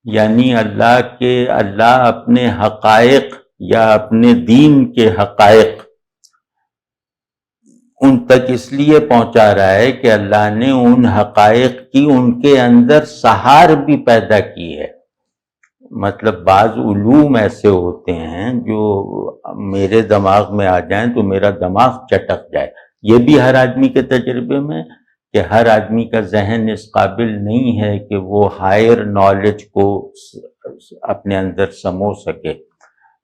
یعنی اللہ اپنے حقائق یا اپنے دین کے حقائق ان تک اس لیے پہنچا رہا ہے کہ اللہ نے ان حقائق کی ان کے اندر سہار بھی پیدا کی ہے۔ مطلب بعض علوم ایسے ہوتے ہیں جو میرے دماغ میں آ جائیں تو میرا دماغ چٹک جائے، یہ بھی ہر آدمی کے تجربے میں، کہ ہر آدمی کا ذہن اس قابل نہیں ہے کہ وہ ہائر نالج کو اپنے اندر سمو سکے۔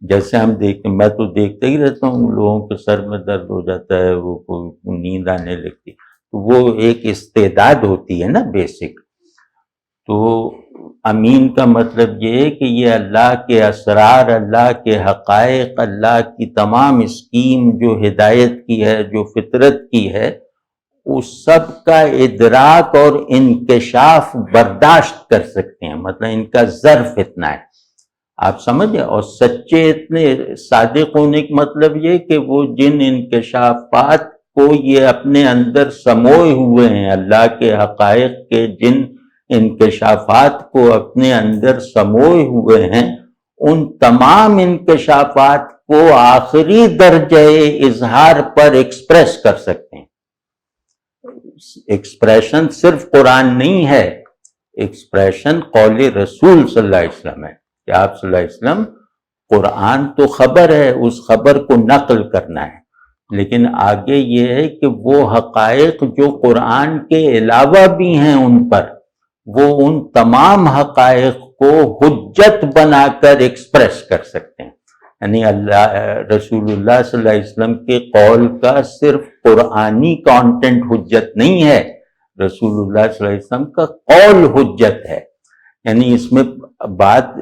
جیسے ہم میں تو دیکھتا ہی رہتا ہوں لوگوں کے سر میں درد ہو جاتا ہے، وہ کوئی نیند آنے لگتی، تو وہ ایک استعداد ہوتی ہے نا بیسک۔ تو امین کا مطلب یہ ہے کہ یہ اللہ کے اسرار، اللہ کے حقائق، اللہ کی تمام اسکیم جو ہدایت کی ہے، جو فطرت کی ہے، اس سب کا ادراک اور انکشاف برداشت کر سکتے ہیں، مطلب ان کا ظرف اتنا ہے، آپ سمجھے۔ اور سچے اتنے صادق ہونے کا مطلب یہ کہ وہ جن انکشافات کو یہ اپنے اندر سموئے ہوئے ہیں، اللہ کے حقائق کے جن انکشافات کو اپنے اندر سموئے ہوئے ہیں، ان تمام انکشافات کو آخری درجہ اظہار پر ایکسپریس کر سکتے ہیں۔ ایکسپریشن صرف قرآن نہیں ہے، ایکسپریشن قول رسول صلی اللہ علیہ وسلم ہے کہ آپ صلی اللہ علیہ وسلم، قرآن تو خبر ہے، اس خبر کو نقل کرنا ہے، لیکن آگے یہ ہے کہ وہ حقائق جو قرآن کے علاوہ بھی ہیں ان پر، وہ ان تمام حقائق کو حجت بنا کر ایکسپریس کر سکتے ہیں۔ یعنی اللہ رسول اللہ صلی اللہ علیہ وسلم کے قول کا صرف قرآنی کانٹینٹ حجت نہیں ہے، رسول اللہ صلی اللہ علیہ وسلم کا قول حجت ہے۔ یعنی اس میں بات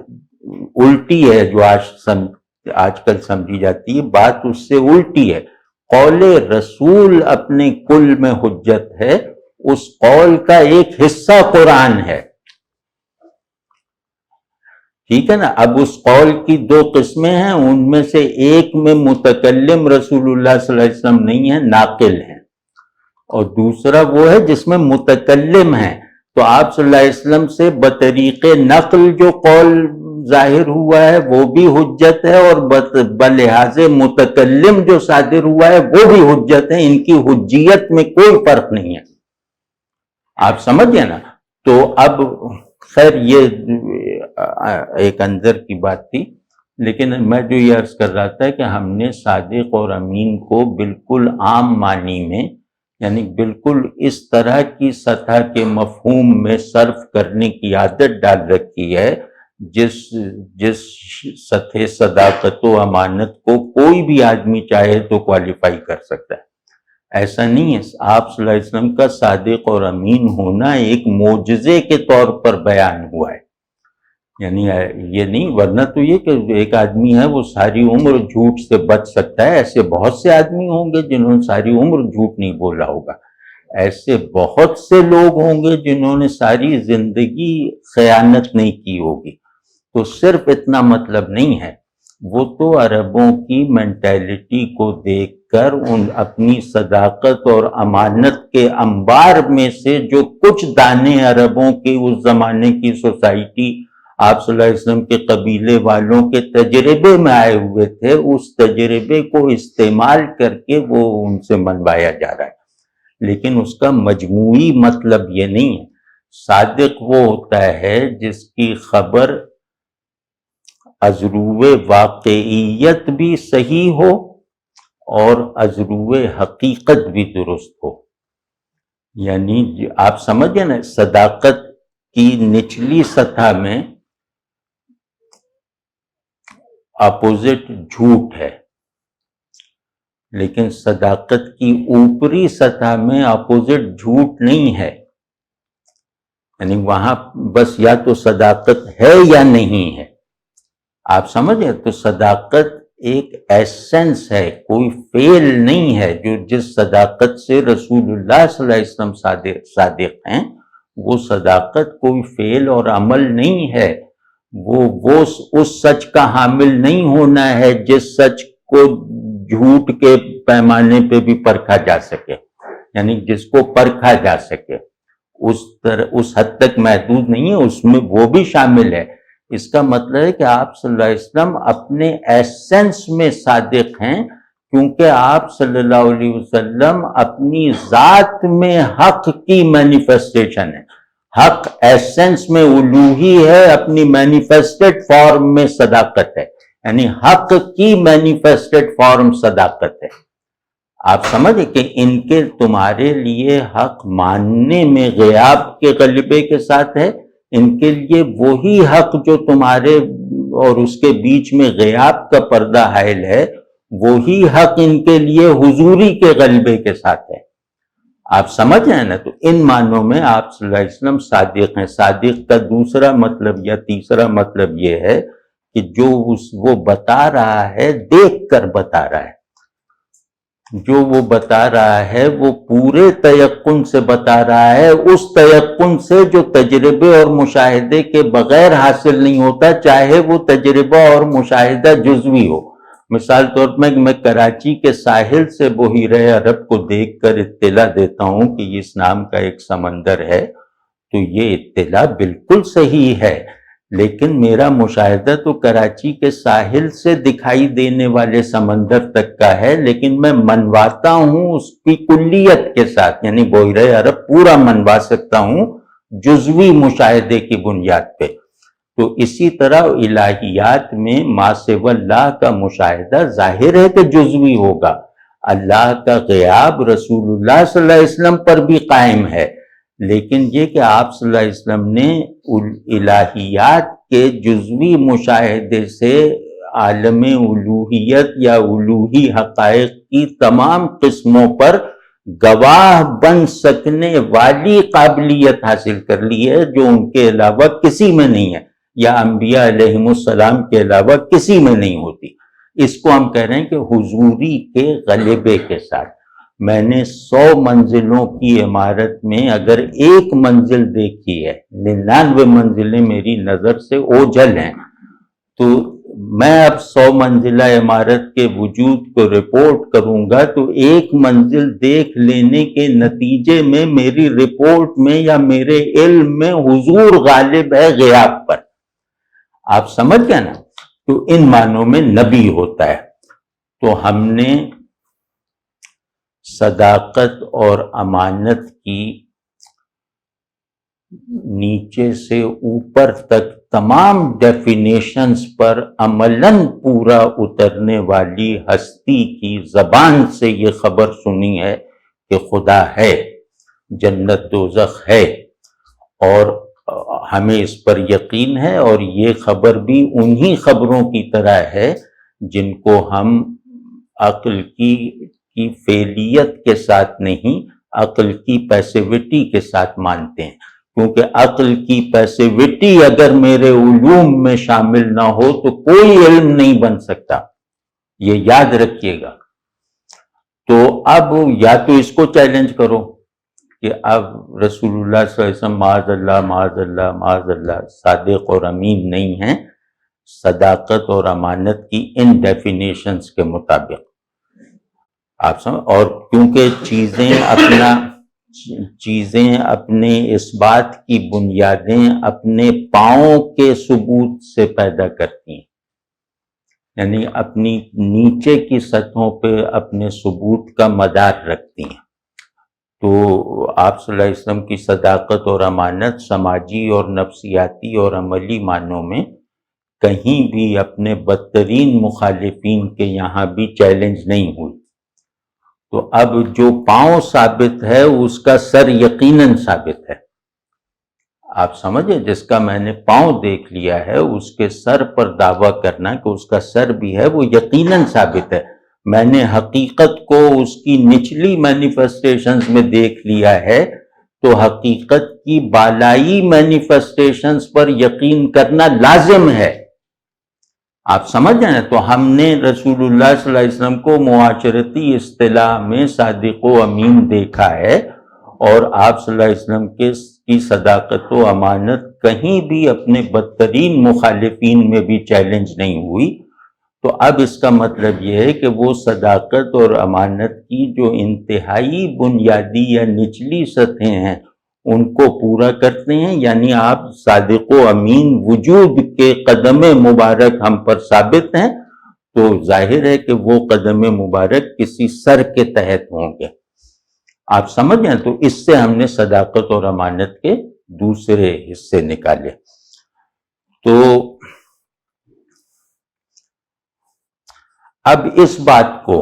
الٹی ہے، جو آج کل سمجھی جاتی ہے، بات اس سے الٹی ہے۔ قول رسول اپنے کل میں حجت ہے، اس قول کا ایک حصہ قرآن ہے، ٹھیک ہے نا۔ اب اس قول کی دو قسمیں ہیں، ان میں سے ایک میں متکلم رسول اللہ صلی اللہ علیہ وسلم نہیں ہے، ناقل ہیں، اور دوسرا وہ ہے جس میں متکلم ہے۔ تو آپ صلی اللہ علیہ وسلم سے بطریق نقل جو قول ظاہر ہوا ہے وہ بھی حجت ہے، اور بلحاظ متکلم جو صادر ہوا ہے وہ بھی حجت ہے، ان کی حجیت میں کوئی فرق نہیں ہے، آپ سمجھے نا۔ تو اب خیر یہ ایک اندر کی بات تھی، لیکن میں جو یہ عرض کر رہا تھا کہ ہم نے صادق اور امین کو بالکل عام معنی میں، یعنی بالکل اس طرح کی سطح کے مفہوم میں صرف کرنے کی عادت ڈال رکھی ہے جس سطح صداقت و امانت کو کوئی بھی آدمی چاہے تو کوالیفائی کر سکتا ہے۔ ایسا نہیں ہے، آپ صلی اللہ علیہ وسلم کا صادق اور امین ہونا ایک معجزے کے طور پر بیان ہوا ہے، یعنی یہ نہیں، ورنہ تو یہ کہ ایک آدمی ہے وہ ساری عمر جھوٹ سے بچ سکتا ہے، ایسے بہت سے آدمی ہوں گے جنہوں نے ساری عمر جھوٹ نہیں بولا ہوگا، ایسے بہت سے لوگ ہوں گے جنہوں نے ساری زندگی خیانت نہیں کی ہوگی۔ تو صرف اتنا مطلب نہیں ہے، وہ تو عربوں کی مینٹیلٹی کو دیکھ کر ان اپنی صداقت اور امانت کے انبار میں سے جو کچھ دانے عربوں کے اس زمانے کی سوسائٹی، آپ صلی اللہ علیہ وسلم کے قبیلے والوں کے تجربے میں آئے ہوئے تھے، اس تجربے کو استعمال کر کے وہ ان سے منوایا جا رہا ہے، لیکن اس کا مجموعی مطلب یہ نہیں ہے۔ صادق وہ ہوتا ہے جس کی خبر ازرو واقعیت بھی صحیح ہو اور ازرو حقیقت بھی درست ہو، یعنی آپ سمجھیں نا، صداقت کی نچلی سطح میں اپوزٹ جھوٹ ہے، لیکن صداقت کی اوپری سطح میں اپوزٹ جھوٹ نہیں ہے، یعنی وہاں بس یا تو صداقت ہے یا نہیں ہے، آپ سمجھیں۔ تو صداقت ایک ایسنس ہے، کوئی فعل نہیں ہے، جو جس صداقت سے رسول اللہ صلی اللہ علیہ وسلم صادق ہیں، وہ صداقت کوئی فعل اور عمل نہیں ہے، وہ اس سچ کا حامل نہیں ہونا ہے جس سچ کو جھوٹ کے پیمانے پہ بھی پرکھا جا سکے، یعنی جس کو پرکھا جا سکے، اس حد تک محدود نہیں ہے، اس میں وہ بھی شامل ہے۔ اس کا مطلب ہے کہ آپ صلی اللہ علیہ وسلم اپنے ایسنس میں صادق ہیں، کیونکہ آپ صلی اللہ علیہ وسلم اپنی ذات میں حق کی مینیفیسٹیشن ہے، حق ایسنس میں الوہی ہے، اپنی مینیفیسٹڈ فارم میں صداقت ہے، یعنی حق کی مینیفیسٹڈ فارم صداقت ہے۔ آپ سمجھیں کہ ان کے تمہارے لیے حق ماننے میں غیاب کے غلبے کے ساتھ ہے، ان کے لیے وہی حق جو تمہارے اور اس کے بیچ میں غیاب کا پردہ حائل ہے، وہی حق ان کے لیے حضوری کے غلبے کے ساتھ ہے۔ آپ سمجھ رہے ہیں نا؟ تو ان معنوں میں آپ صلی اللہ علیہ وسلم صادق ہیں. صادق کا دوسرا مطلب یا تیسرا مطلب یہ ہے کہ جو وہ بتا رہا ہے دیکھ کر بتا رہا ہے. جو وہ بتا رہا ہے وہ پورے تیقن سے بتا رہا ہے، اس تیقن سے جو تجربے اور مشاہدے کے بغیر حاصل نہیں ہوتا، چاہے وہ تجربہ اور مشاہدہ جزوی ہو. مثال طور پر میں کراچی کے ساحل سے بحیرہ عرب کو دیکھ کر اطلاع دیتا ہوں کہ اس نام کا ایک سمندر ہے، تو یہ اطلاع بالکل صحیح ہے، لیکن میرا مشاہدہ تو کراچی کے ساحل سے دکھائی دینے والے سمندر تک کا ہے، لیکن میں منواتا ہوں اس کی کلیت کے ساتھ، یعنی بحیرہ عرب پورا منوا سکتا ہوں جزوی مشاہدے کی بنیاد پہ. تو اسی طرح الہیات میں ما سوی اللہ کا مشاہدہ ظاہر ہے کہ جزوی ہوگا. اللہ کا غیاب رسول اللہ صلی اللہ علیہ وسلم پر بھی قائم ہے، لیکن یہ کہ آپ صلی اللہ علیہ وسلم نے الہیات کے جزوی مشاہدے سے عالم الوہیت یا الوہی حقائق کی تمام قسموں پر گواہ بن سکنے والی قابلیت حاصل کر لی ہے، جو ان کے علاوہ کسی میں نہیں ہے، یا انبیاء علیہم السلام کے علاوہ کسی میں نہیں ہوتی. اس کو ہم کہہ رہے ہیں کہ حضوری کے غلبے کے ساتھ. میں نے 100 منزلوں کی عمارت میں اگر ایک منزل دیکھی ہے، 99 منزلیں میری نظر سے اوجھل ہیں، تو میں اب 100 منزلہ عمارت کے وجود کو رپورٹ کروں گا تو ایک منزل دیکھ لینے کے نتیجے میں میری رپورٹ میں یا میرے علم میں حضور غالب ہے غیاب پر. آپ سمجھ گئے نا؟ تو ان معنوں میں نبی ہوتا ہے. تو ہم نے صداقت اور امانت کی نیچے سے اوپر تک تمام ڈیفینیشنز پر عملاً پورا اترنے والی ہستی کی زبان سے یہ خبر سنی ہے کہ خدا ہے، جنت دوزخ ہے، اور ہمیں اس پر یقین ہے. اور یہ خبر بھی انہی خبروں کی طرح ہے جن کو ہم عقل کی فعلیت کے ساتھ نہیں، عقل کی پیسیوٹی کے ساتھ مانتے ہیں. کیونکہ عقل کی پیسیوٹی اگر میرے علوم میں شامل نہ ہو تو کوئی علم نہیں بن سکتا، یہ یاد رکھیے گا. تو اب یا تو اس کو چیلنج کرو کہ اب رسول اللہ صلی اللہ علیہ وسلم معاذ اللہ معاذ اللہ معاذ اللہ صادق اور امین نہیں ہیں صداقت اور امانت کی ان ڈیفینیشنز کے مطابق. آپ سمجھ؟ اور کیونکہ چیزیں اپنے اس بات کی بنیادیں اپنے پاؤں کے ثبوت سے پیدا کرتی ہیں، یعنی اپنی نیچے کی سطحوں پہ اپنے ثبوت کا مدار رکھتی ہیں. تو آپ صلی اللہ علیہ وسلم کی صداقت اور امانت سماجی اور نفسیاتی اور عملی معنوں میں کہیں بھی اپنے بدترین مخالفین کے یہاں بھی چیلنج نہیں ہوئی. تو اب جو پاؤں ثابت ہے اس کا سر یقیناً ثابت ہے. آپ سمجھے؟ جس کا میں نے پاؤں دیکھ لیا ہے اس کے سر پر دعویٰ کرنا کہ اس کا سر بھی ہے وہ یقیناً ثابت ہے. میں نے حقیقت کو اس کی نچلی مینیفیسٹیشنز میں دیکھ لیا ہے تو حقیقت کی بالائی مینیفیسٹیشنز پر یقین کرنا لازم ہے. آپ سمجھ رہے ہیں؟ تو ہم نے رسول اللہ صلی اللہ علیہ وسلم کو معاشرتی اصطلاح میں صادق و امین دیکھا ہے، اور آپ صلی اللہ علیہ وسلم کی صداقت و امانت کہیں بھی اپنے بدترین مخالفین میں بھی چیلنج نہیں ہوئی. تو اب اس کا مطلب یہ ہے کہ وہ صداقت اور امانت کی جو انتہائی بنیادی یا نچلی سطحیں ہیں ان کو پورا کرتے ہیں. یعنی آپ صادق و امین وجود کے قدم مبارک ہم پر ثابت ہیں، تو ظاہر ہے کہ وہ قدم مبارک کسی سر کے تحت ہوں گے. آپ سمجھ گئے؟ تو اس سے ہم نے صداقت اور امانت کے دوسرے حصے نکالے. تو اب اس بات کو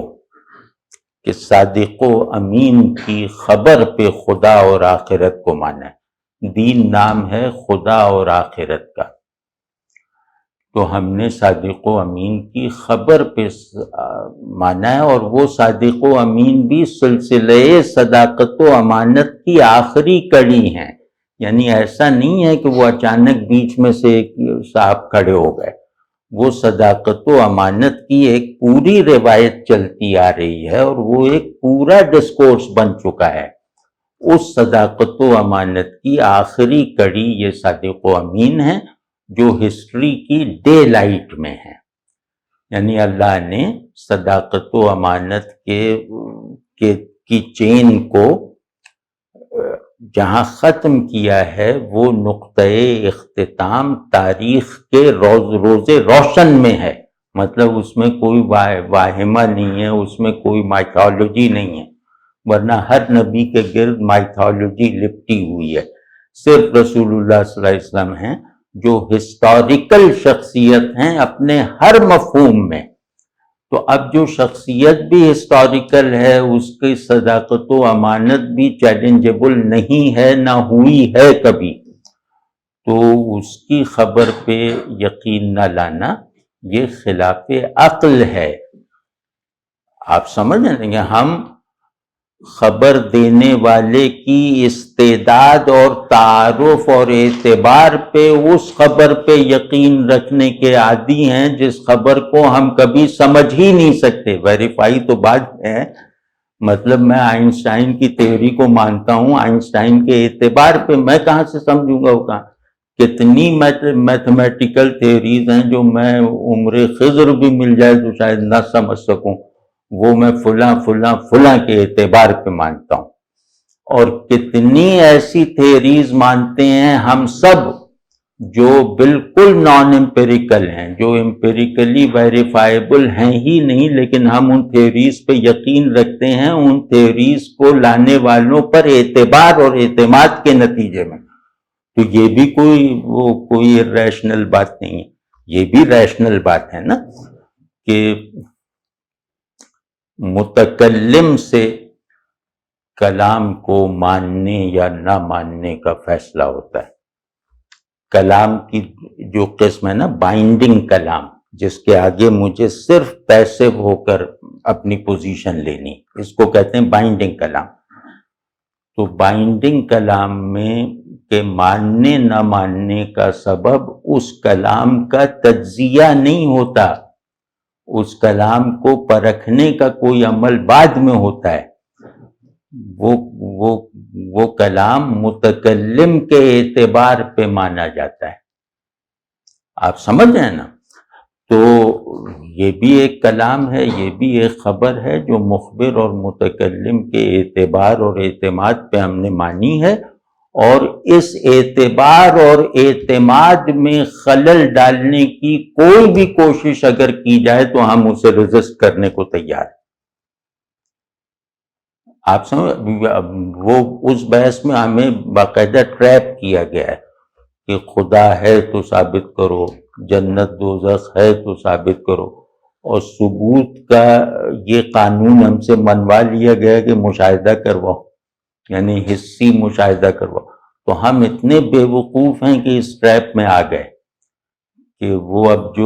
کہ صادق و امین کی خبر پہ خدا اور آخرت کو مانا ہے. دین نام ہے خدا اور آخرت کا. تو ہم نے صادق و امین کی خبر پہ مانا ہے، اور وہ صادق و امین بھی سلسلے صداقت و امانت کی آخری کڑی ہیں. یعنی ایسا نہیں ہے کہ وہ اچانک بیچ میں سے ایک صاحب کھڑے ہو گئے. وہ صداقت و امانت کی ایک پوری روایت چلتی آ رہی ہے، اور وہ ایک پورا ڈسکورس بن چکا ہے. اس صداقت و امانت کی آخری کڑی یہ صادق و امین ہے، جو ہسٹری کی ڈے لائٹ میں ہے. یعنی اللہ نے صداقت و امانت کی چین کو جہاں ختم کیا ہے، وہ نقطۂ اختتام تاریخ کے روز روشن میں ہے. مطلب اس میں کوئی واہمہ نہیں ہے، اس میں کوئی مائتھالوجی نہیں ہے، ورنہ ہر نبی کے گرد مائتھالوجی لپٹی ہوئی ہے. صرف رسول اللہ صلی اللہ علیہ وسلم ہیں جو ہسٹوریکل شخصیت ہیں اپنے ہر مفہوم میں. تو اب جو شخصیت بھی ہسٹوریکل ہے، اس کی صداقت و امانت بھی چیلنجبل نہیں ہے، نہ ہوئی ہے کبھی، تو اس کی خبر پہ یقین نہ لانا یہ خلاف عقل ہے. آپ سمجھ رہے ہیں؟ ہم خبر دینے والے کی استعداد اور تعارف اور اعتبار پہ اس خبر پہ یقین رکھنے کے عادی ہیں جس خبر کو ہم کبھی سمجھ ہی نہیں سکتے. ویریفائی تو بات ہے. مطلب میں آئنسٹائن کی تھیوری کو مانتا ہوں، آئنسٹائن کے اعتبار پہ میں کہاں سے سمجھوں گا وہ کہاں. کتنی میتھمیٹیکل تھیوریز ہیں جو میں عمر خضر بھی مل جائے تو شاید نہ سمجھ سکوں، وہ میں فلاں فلاں فلاں کے اعتبار پہ مانتا ہوں. اور کتنی ایسی تھیوریز مانتے ہیں ہم سب جو بالکل نان امپیریکل ہیں، جو امپیریکلی ویریفائیبل ہیں ہی نہیں، لیکن ہم ان تھیوریز پہ یقین رکھتے ہیں ان تھیوریز کو لانے والوں پر اعتبار اور اعتماد کے نتیجے میں. تو یہ بھی کوئی ریشنل بات نہیں ہے. یہ بھی ریشنل بات ہے نا کہ متکلم سے کلام کو ماننے یا نہ ماننے کا فیصلہ ہوتا ہے. کلام کی جو قسم ہے نا بائنڈنگ کلام، جس کے آگے مجھے صرف پیسو ہو کر اپنی پوزیشن لینی، اس کو کہتے ہیں بائنڈنگ کلام. تو بائنڈنگ کلام میں کہ ماننے نہ ماننے کا سبب اس کلام کا تجزیہ نہیں ہوتا، اس کلام کو پرکھنے کا کوئی عمل بعد میں ہوتا ہے. وہ کلام متکلم کے اعتبار پہ مانا جاتا ہے. آپ سمجھ رہے ہیں نا؟ تو یہ بھی ایک کلام ہے، یہ بھی ایک خبر ہے جو مخبر اور متکلم کے اعتبار اور اعتماد پہ ہم نے مانی ہے، اور اس اعتبار اور اعتماد میں خلل ڈالنے کی کوئی بھی کوشش اگر کی جائے تو ہم اسے ریزسٹ کرنے کو تیار ہیں. آپ سمجھ، وہ اس بحث میں ہمیں باقاعدہ ٹریپ کیا گیا ہے کہ خدا ہے تو ثابت کرو، جنت دوزخ ہے تو ثابت کرو، اور ثبوت کا یہ قانون ہم سے منوا لیا گیا کہ مشاہدہ کرواؤ، یعنی حسی مشاہدہ کرواؤ. تو ہم اتنے بے وقوف ہیں کہ اس ٹریپ میں آ گئے کہ وہ اب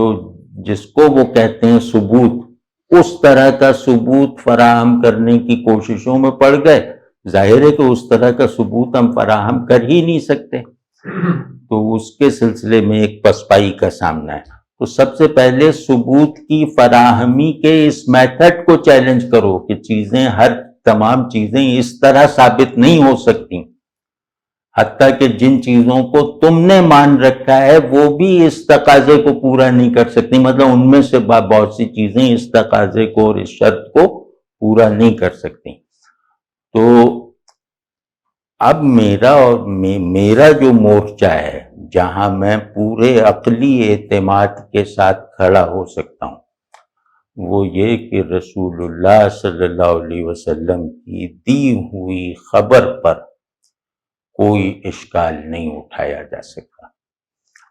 جس کو وہ کہتے ہیں ثبوت، اس طرح کا ثبوت فراہم کرنے کی کوششوں میں پڑ گئے. ظاہر ہے کہ اس طرح کا ثبوت ہم فراہم کر ہی نہیں سکتے، تو اس کے سلسلے میں ایک پسپائی کا سامنا ہے. تو سب سے پہلے ثبوت کی فراہمی کے اس میتھڈ کو چیلنج کرو کہ تمام چیزیں اس طرح ثابت نہیں ہو سکتی، حتیٰ کہ جن چیزوں کو تم نے مان رکھا ہے وہ بھی اس تقاضے کو پورا نہیں کر سکتی. مطلب ان میں سے بہت سی چیزیں اس تقاضے کو اور اس شرط کو پورا نہیں کر سکتی. تو اب میرا جو مورچہ ہے جہاں میں پورے عقلی اعتماد کے ساتھ کھڑا ہو سکتا ہوں، وہ یہ کہ رسول اللہ صلی اللہ علیہ وسلم کی دی ہوئی خبر پر کوئی اشکال نہیں اٹھایا جا سکتا.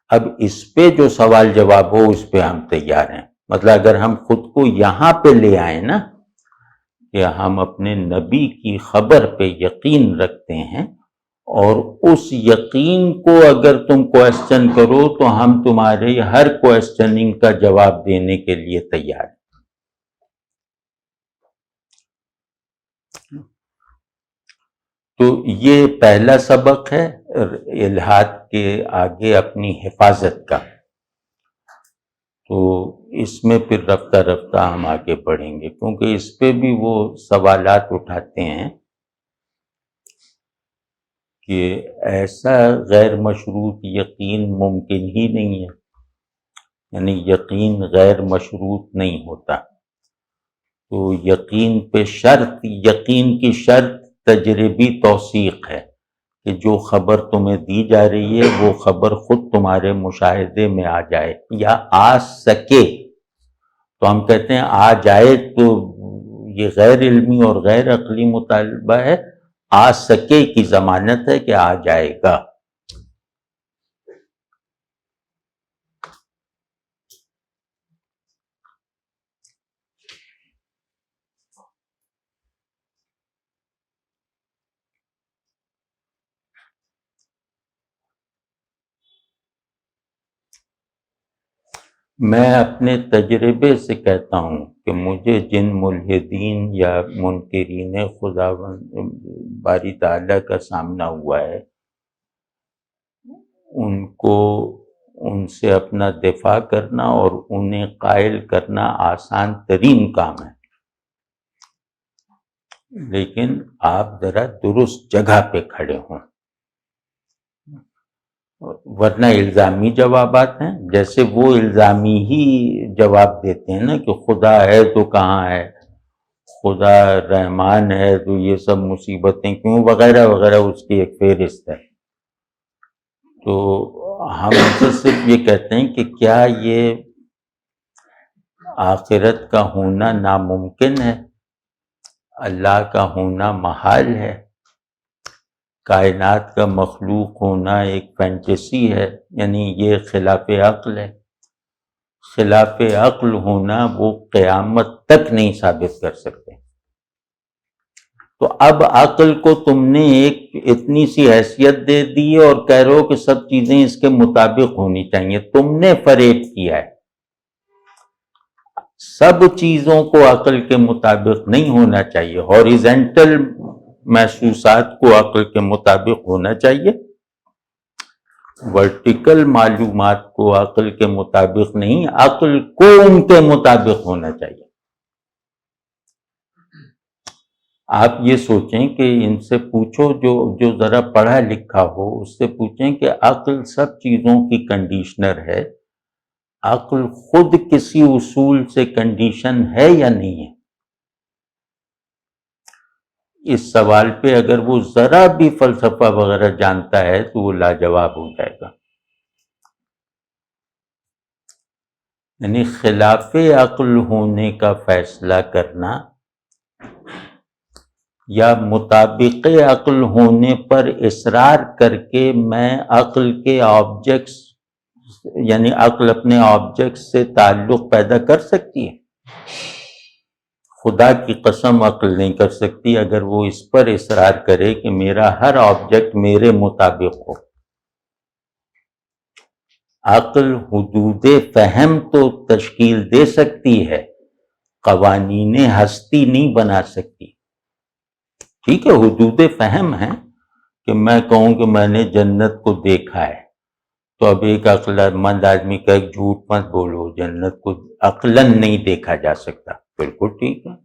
اب اس پہ جو سوال جواب ہو اس پہ ہم تیار ہیں. مطلب اگر ہم خود کو یہاں پہ لے آئیں نا کہ ہم اپنے نبی کی خبر پہ یقین رکھتے ہیں اور اس یقین کو اگر تم کوشچن کرو تو ہم تمہارے ہر کوشچننگ کا جواب دینے کے لیے تیار ہیں۔ تو یہ پہلا سبق ہے الحاد کے آگے اپنی حفاظت کا۔ تو اس میں پھر رفتہ رفتہ ہم آگے بڑھیں گے، کیونکہ اس پہ بھی وہ سوالات اٹھاتے ہیں کہ ایسا غیر مشروط یقین ممکن ہی نہیں ہے، یعنی یقین غیر مشروط نہیں ہوتا۔ تو یقین پہ شرط، یقین کی شرط تجربی توثیق ہے کہ جو خبر تمہیں دی جا رہی ہے وہ خبر خود تمہارے مشاہدے میں آ جائے یا آ سکے۔ تو ہم کہتے ہیں آ جائے تو یہ غیر علمی اور غیر عقلی مطالبہ ہے، آ سکے کی ضمانت ہے کہ آ جائے گا۔ میں اپنے تجربے سے کہتا ہوں کہ مجھے جن ملحدین یا منکرین خداوند باری تعالیٰ کا سامنا ہوا ہے، ان سے اپنا دفاع کرنا اور انہیں قائل کرنا آسان ترین کام ہے، لیکن آپ ذرا درست جگہ پہ کھڑے ہوں، ورنہ الزامی جوابات ہیں۔ جیسے وہ الزامی ہی جواب دیتے ہیں نا کہ خدا ہے تو کہاں ہے، خدا رحمان ہے تو یہ سب مصیبتیں کیوں، وغیرہ وغیرہ، اس کی ایک فہرست ہے۔ تو ہم سے صرف یہ کہتے ہیں کہ کیا یہ آخرت کا ہونا ناممکن ہے، اللہ کا ہونا محال ہے، کائنات کا مخلوق ہونا ایک فینٹیسی ہے، یعنی یہ خلاف عقل ہے۔ خلاف عقل ہونا وہ قیامت تک نہیں ثابت کر سکتے۔ تو اب عقل کو تم نے ایک اتنی سی حیثیت دے دی اور کہہ رہے ہو کہ سب چیزیں اس کے مطابق ہونی چاہیے، تم نے فریب کیا ہے۔ سب چیزوں کو عقل کے مطابق نہیں ہونا چاہیے، ہاریزنٹل محسوسات کو عقل کے مطابق ہونا چاہیے، ورٹیکل معلومات کو عقل کے مطابق نہیں، عقل کو ان کے مطابق ہونا چاہیے۔ آپ یہ سوچیں کہ ان سے پوچھو جو ذرا پڑھا لکھا ہو، اس سے پوچھیں کہ عقل سب چیزوں کی کنڈیشنر ہے، عقل خود کسی اصول سے کنڈیشن ہے یا نہیں ہے؟ اس سوال پہ اگر وہ ذرا بھی فلسفہ وغیرہ جانتا ہے تو وہ لاجواب ہو جائے گا۔ یعنی خلاف عقل ہونے کا فیصلہ کرنا یا مطابق عقل ہونے پر اصرار کر کے میں عقل کے آبجیکٹس، یعنی عقل اپنے آبجیکٹس سے تعلق پیدا کر سکتی ہے؟ خدا کی قسم عقل نہیں کر سکتی اگر وہ اس پر اصرار کرے کہ میرا ہر آبجیکٹ میرے مطابق ہو۔ عقل حدود فہم تو تشکیل دے سکتی ہے، قوانین ہستی نہیں بنا سکتی۔ ٹھیک ہے، حدود فہم ہے کہ میں کہوں کہ میں نے جنت کو دیکھا ہے، تو اب ایک عقل مند آدمی کا ایک جھوٹ مت بولو، جنت کو عقلاً نہیں دیکھا جا سکتا، بالکل ٹھیک ہے۔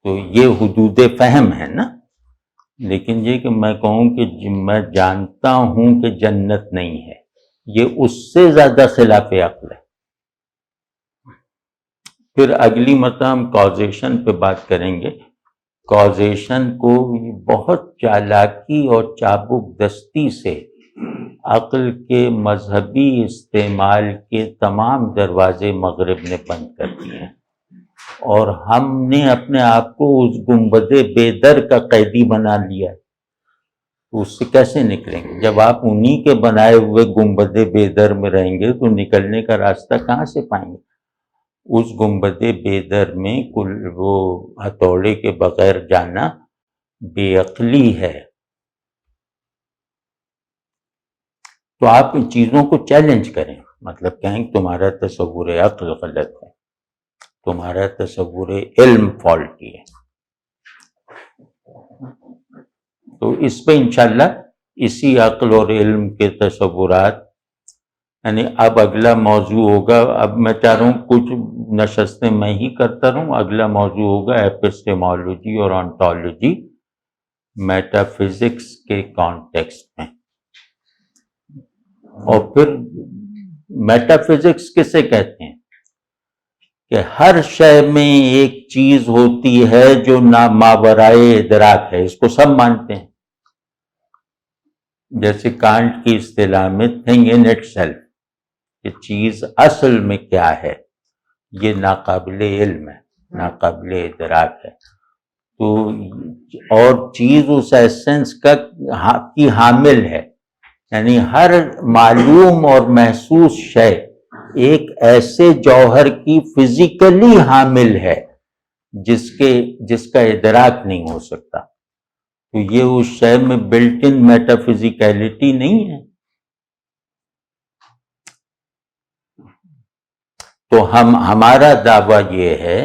تو یہ حدود فہم ہے نا، لیکن یہ کہ میں کہوں کہ میں جانتا ہوں کہ جنت نہیں ہے، یہ اس سے زیادہ خلاف عقل ہے۔ پھر اگلی مرتبہ ہم کازیشن پہ بات کریں گے۔ کازیشن کو بہت چالاکی اور چابک دستی سے عقل کے مذہبی استعمال کے تمام دروازے مغرب نے بند کر دیے ہیں، اور ہم نے اپنے آپ کو اس گنبد بے در کا قیدی بنا لیا ہے۔ اس سے کیسے نکلیں گے؟ جب آپ انہی کے بنائے ہوئے گنبد بے در میں رہیں گے تو نکلنے کا راستہ کہاں سے پائیں گے؟ اس گنبد بے در میں وہ ہتھوڑے کے بغیر جانا بے عقلی ہے، تو آپ ان چیزوں کو چیلنج کریں، مطلب کہیں کہ تمہارا تصور عقل غلط ہے، تمہارا تصور علم فالٹی ہے. تو اس پہ انشاءاللہ اسی عقل اور علم کے تصورات، یعنی اب اگلا موضوع ہوگا، اب میں چاہ رہا ہوں کچھ نشستیں میں ہی کرتا رہوں، اگلا موضوع ہوگا ایپسٹیمولوجی اور آنٹولوجی میٹا فزکس کے کانٹیکسٹ میں. اور پھر میٹا فزکس کسے کہتے ہیں کہ ہر شے میں ایک چیز ہوتی ہے جو ماورائے ادراک ہے، اس کو سب مانتے ہیں. جیسے کانٹ کی اصطلاح میں تھنگ ان اٹ سیلف، کہ چیز اصل میں کیا ہے، یہ ناقابل علم ہے، ناقابل ادراک ہے. تو اور چیز اس ایسنس کی حامل ہے، یعنی ہر معلوم اور محسوس شے ایک ایسے جوہر کی فزیکلی حامل ہے جس کا ادراک نہیں ہو سکتا. تو یہ اس شے میں بلٹ ان میٹا فزیکیلٹی نہیں ہے. تو ہمارا دعویٰ یہ ہے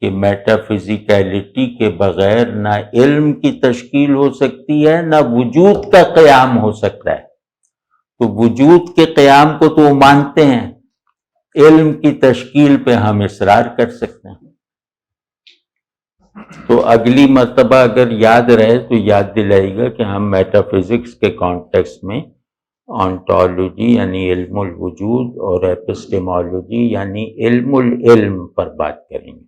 کہ میٹا فزیکیلٹی کے بغیر نہ علم کی تشکیل ہو سکتی ہے، نہ وجود کا قیام ہو سکتا ہے. تو وجود کے قیام کو تو وہ مانتے ہیں، علم کی تشکیل پہ ہم اصرار کر سکتے ہیں. تو اگلی مرتبہ اگر یاد رہے تو یاد دلائے گا کہ ہم میٹا فزکس کے کانٹیکسٹ میں آنٹولوجی یعنی علم الوجود اور ایپسٹیمولوجی یعنی علم العلم پر بات کریں گے.